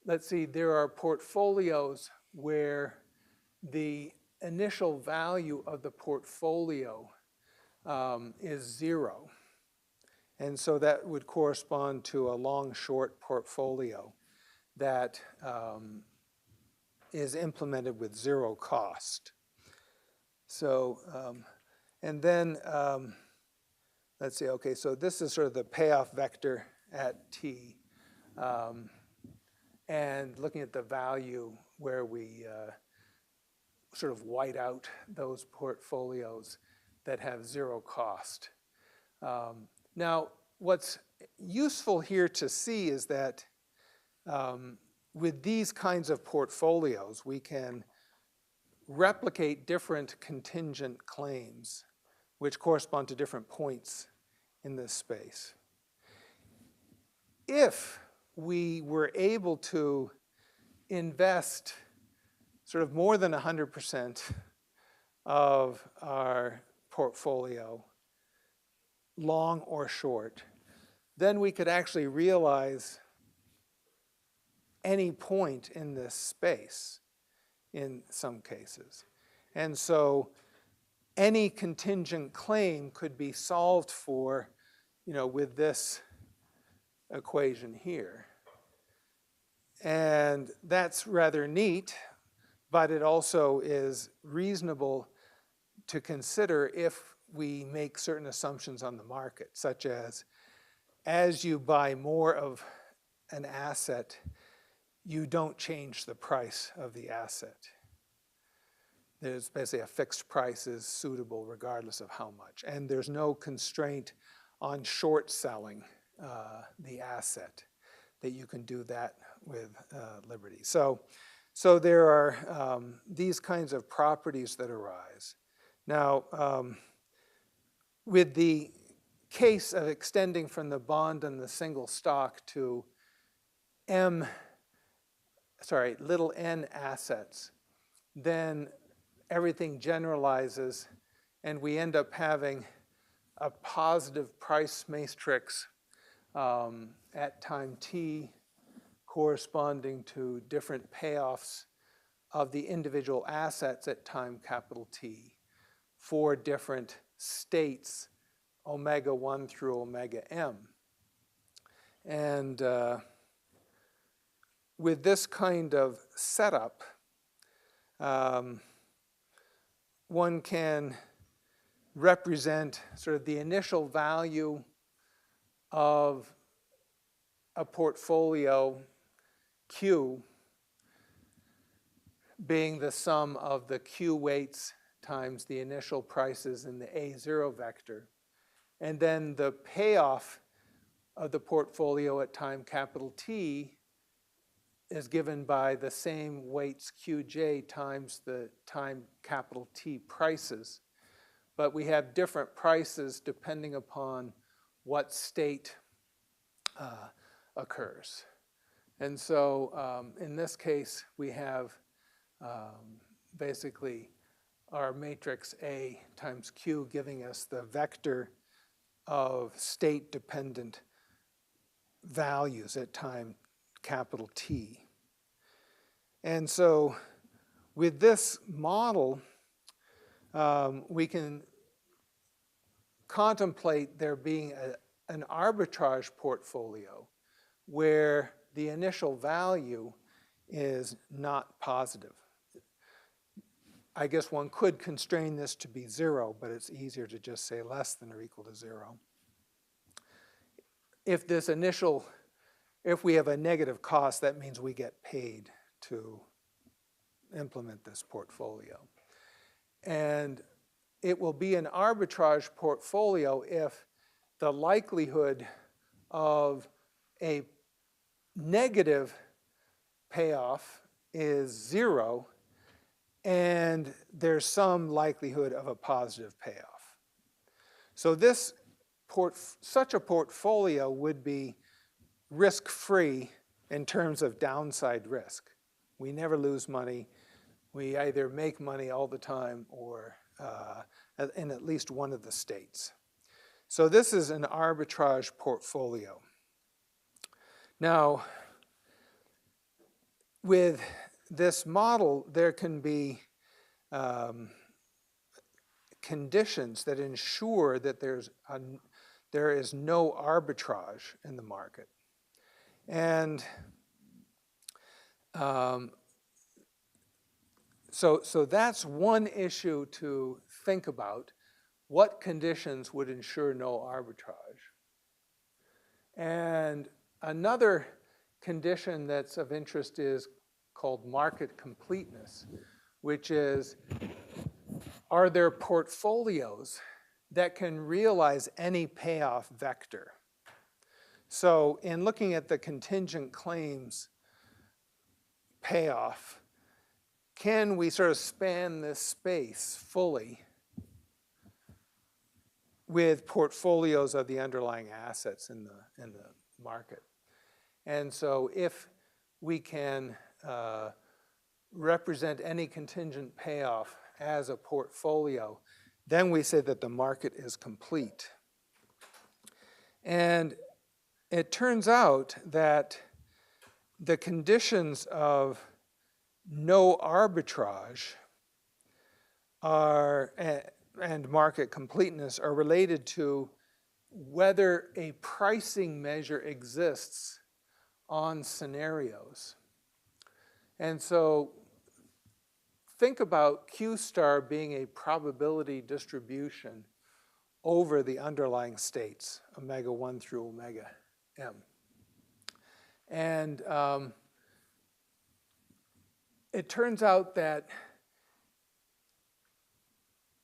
let's see, there are portfolios where the initial value of the portfolio is 0. And so that would correspond to a long-short portfolio that is implemented with 0 cost. So, and then, let's see, okay, so this is sort of the payoff vector at t. And looking at the value where we sort of white out those portfolios that have zero cost. Now, what's useful here to see is that with these kinds of portfolios, we can replicate different contingent claims which correspond to different points in this space. If we were able to invest sort of more than 100% of our portfolio, long or short, then we could actually realize any point in this space in some cases. And so any contingent claim could be solved for, with this equation here. And that's rather neat, but it also is reasonable to consider if we make certain assumptions on the market, such as you buy more of an asset, you don't change the price of the asset. There's basically a fixed price is suitable regardless of how much. And there's no constraint on short selling the asset, that you can do that with liberty. So there are these kinds of properties that arise. Now, with the case of extending from the bond and the single stock to little n assets, then everything generalizes and we end up having a positive price matrix at time t corresponding to different payoffs of the individual assets at time capital T for different states, omega 1 through omega m. And with this kind of setup, one can represent sort of the initial value of a portfolio Q being the sum of the Q weights times the initial prices in the A0 vector. And then the payoff of the portfolio at time capital T is given by the same weights Qj times the time capital T prices. But we have different prices depending upon what state occurs. And so in this case, we have basically our matrix A times Q giving us the vector of state-dependent values at time capital T. And so with this model, we can contemplate there being an arbitrage portfolio where the initial value is not positive. I guess one could constrain this to be 0, but it's easier to just say less than or equal to 0. If we have a negative cost, that means we get paid to implement this portfolio. And it will be an arbitrage portfolio if the likelihood of a negative payoff is 0 and there's some likelihood of a positive payoff. So such a portfolio would be risk-free in terms of downside risk. We never lose money. We either make money all the time or in at least one of the states. So this is an arbitrage portfolio. Now, with this model, there can be conditions that ensure that there is no arbitrage in the market. And so that's one issue to think about what conditions would ensure no arbitrage? And another condition that's of interest is called market completeness, which is, are there portfolios that can realize any payoff vector? So in looking at the contingent claims payoff, can we sort of span this space fully with portfolios of the underlying assets in the market? And so if we can represent any contingent payoff as a portfolio, then we say that the market is complete. And it turns out that the conditions of no arbitrage and market completeness are related to whether a pricing measure exists on scenarios. And so think about Q star being a probability distribution over the underlying states, omega 1 through omega m. And it turns out that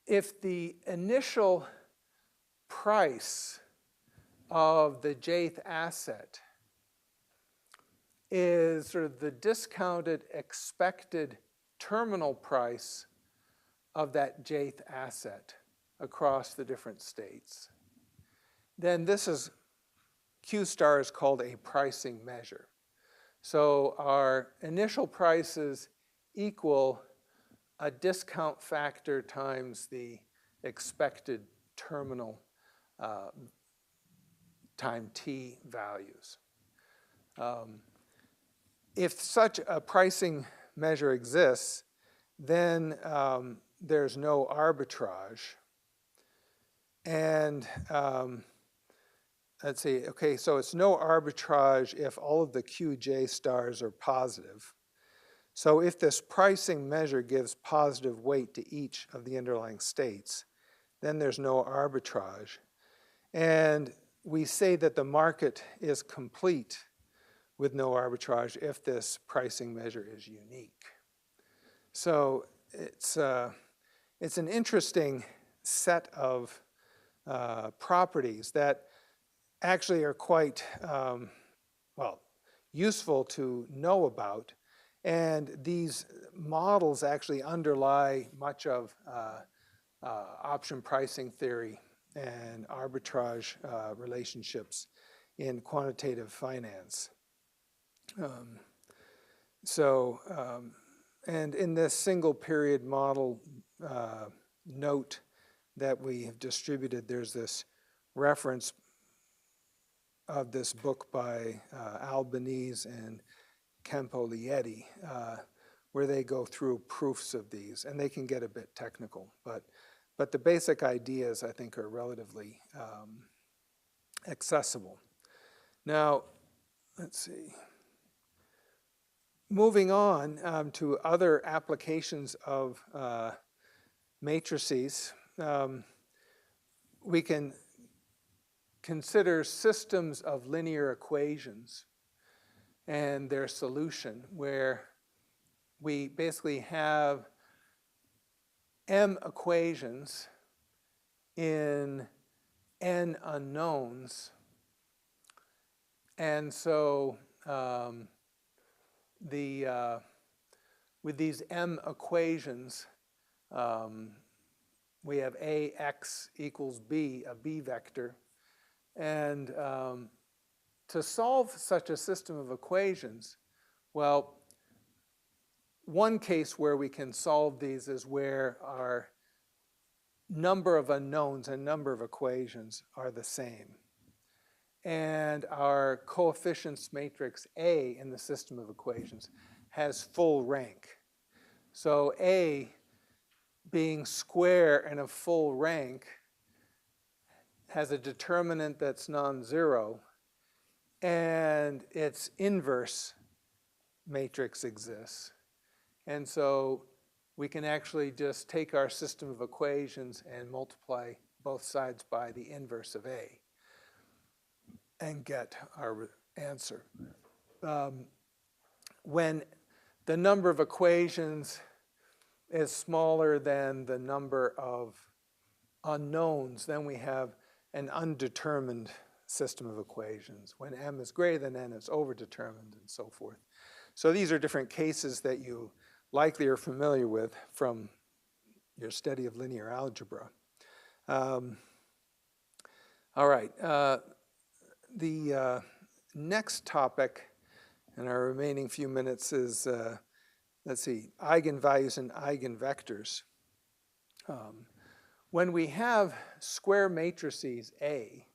if the initial price of the jth asset is sort of the discounted expected terminal price of that jth asset across the different states, then Q star is called a pricing measure. So our initial prices equal a discount factor times the expected terminal time t values. If such a pricing measure exists, then there's no arbitrage. And let's see, okay, so it's no arbitrage if all of the QJ stars are positive. So if this pricing measure gives positive weight to each of the underlying states, then there's no arbitrage. And we say that the market is complete with no arbitrage if this pricing measure is unique. So it's an interesting set of properties that actually are quite, useful to know about. And these models actually underlie much of option pricing theory and arbitrage relationships in quantitative finance. And in this single period model note that we have distributed, there's this reference of this book by Albanese and Kempthorne, where they go through proofs of these, and they can get a bit technical, but the basic ideas, I think, are relatively accessible. Now, let's see. Moving on to other applications of matrices, we can consider systems of linear equations and their solution, where we basically have m equations in n unknowns. And so with these m equations, we have ax equals b, a b vector. And to solve such a system of equations, well, one case where we can solve these is where our number of unknowns and number of equations are the same. And our coefficients matrix A in the system of equations has full rank. So A being square and of full rank has a determinant that's non-zero, and its inverse matrix exists. And so we can actually just take our system of equations and multiply both sides by the inverse of A and get our answer. When the number of equations is smaller than the number of unknowns, then we have an undetermined system of equations. When m is greater than n, it's overdetermined, and so forth. So these are different cases that you likely are familiar with from your study of linear algebra. All right. The next topic in our remaining few minutes is, let's see, eigenvalues and eigenvectors. When we have square matrices A,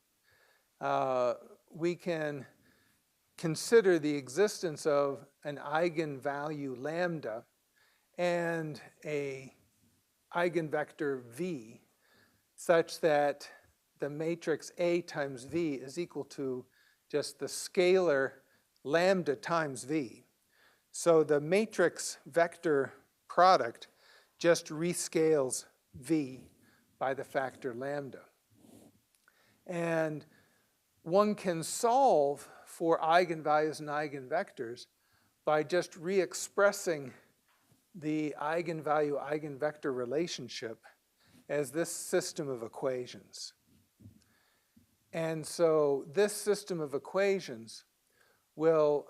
we can consider the existence of an eigenvalue lambda and a eigenvector V such that the matrix A times V is equal to just the scalar lambda times V. So the matrix vector product just rescales V by the factor lambda. And one can solve for eigenvalues and eigenvectors by just re-expressing the eigenvalue-eigenvector relationship as this system of equations. And so this system of equations will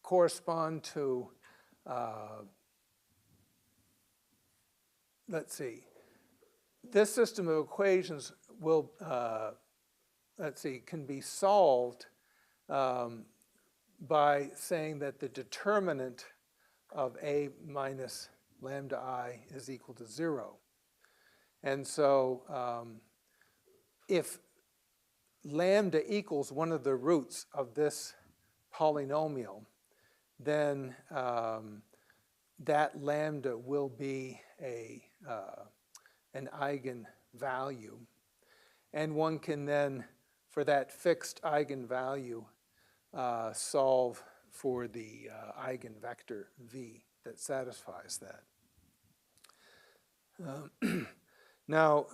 correspond to, let's see, this system of equations will, can be solved by saying that the determinant of A minus lambda I is equal to 0. And so if lambda equals one of the roots of this polynomial, then that lambda will be an eigenvalue. And one can then, for that fixed eigenvalue, solve for the eigenvector V that satisfies that. Now,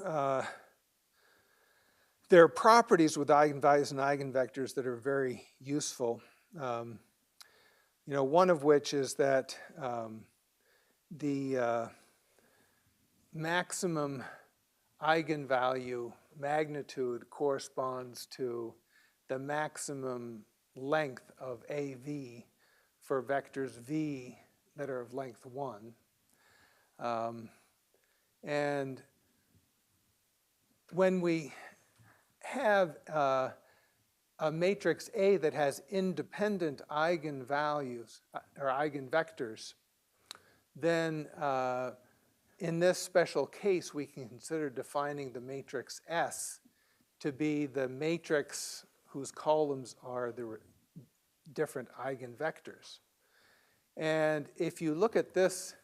there are properties with eigenvalues and eigenvectors that are very useful. One of which is that the maximum eigenvalue magnitude corresponds to the maximum length of AV for vectors V that are of length 1. And when we have a matrix A that has independent eigenvalues or eigenvectors, then in this special case, we can consider defining the matrix S to be the matrix whose columns are the different eigenvectors. And if you look at this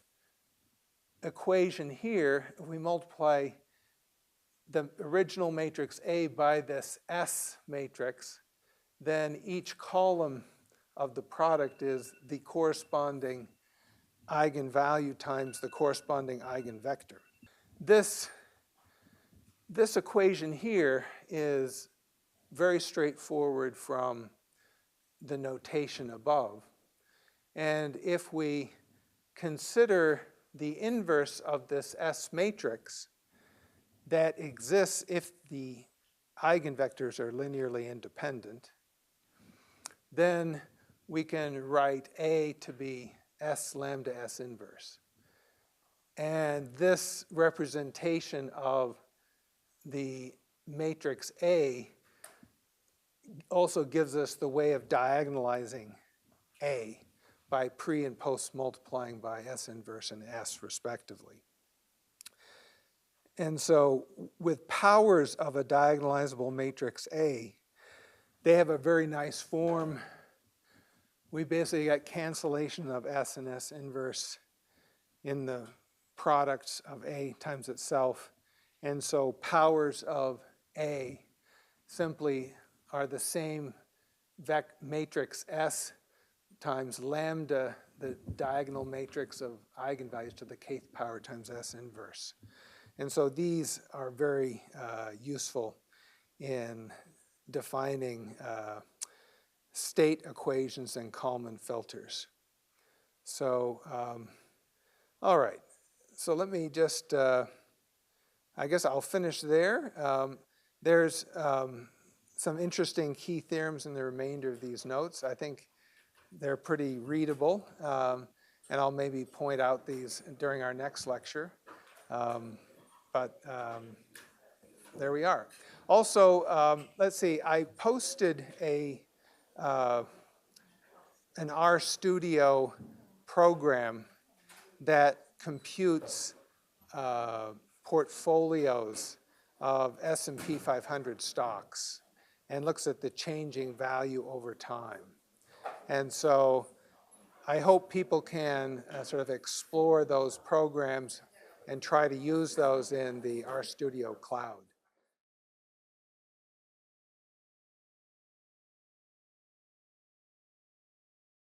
equation here, if we multiply the original matrix A by this S matrix, then each column of the product is the corresponding eigenvalue times the corresponding eigenvector. This equation here is very straightforward from the notation above. And if we consider the inverse of this S matrix that exists if the eigenvectors are linearly independent, then we can write A to be S lambda S inverse. And this representation of the matrix A also gives us the way of diagonalizing A by pre and post multiplying by S inverse and S respectively. And so with powers of a diagonalizable matrix A, they have a very nice form. We basically got cancellation of S and S inverse in the products of A times itself. And so powers of A simply are the same matrix S times lambda, the diagonal matrix of eigenvalues to the kth power times S inverse. And so these are very useful in defining state equations and Kalman filters. So, all right. So let me just, I guess I'll finish there. There's some interesting key theorems in the remainder of these notes. I think they're pretty readable, and I'll maybe point out these during our next lecture. But there we are. Also, let's see, I posted an RStudio program that computes portfolios of S&P 500 stocks and looks at the changing value over time. And so I hope people can sort of explore those programs and try to use those in the RStudio cloud.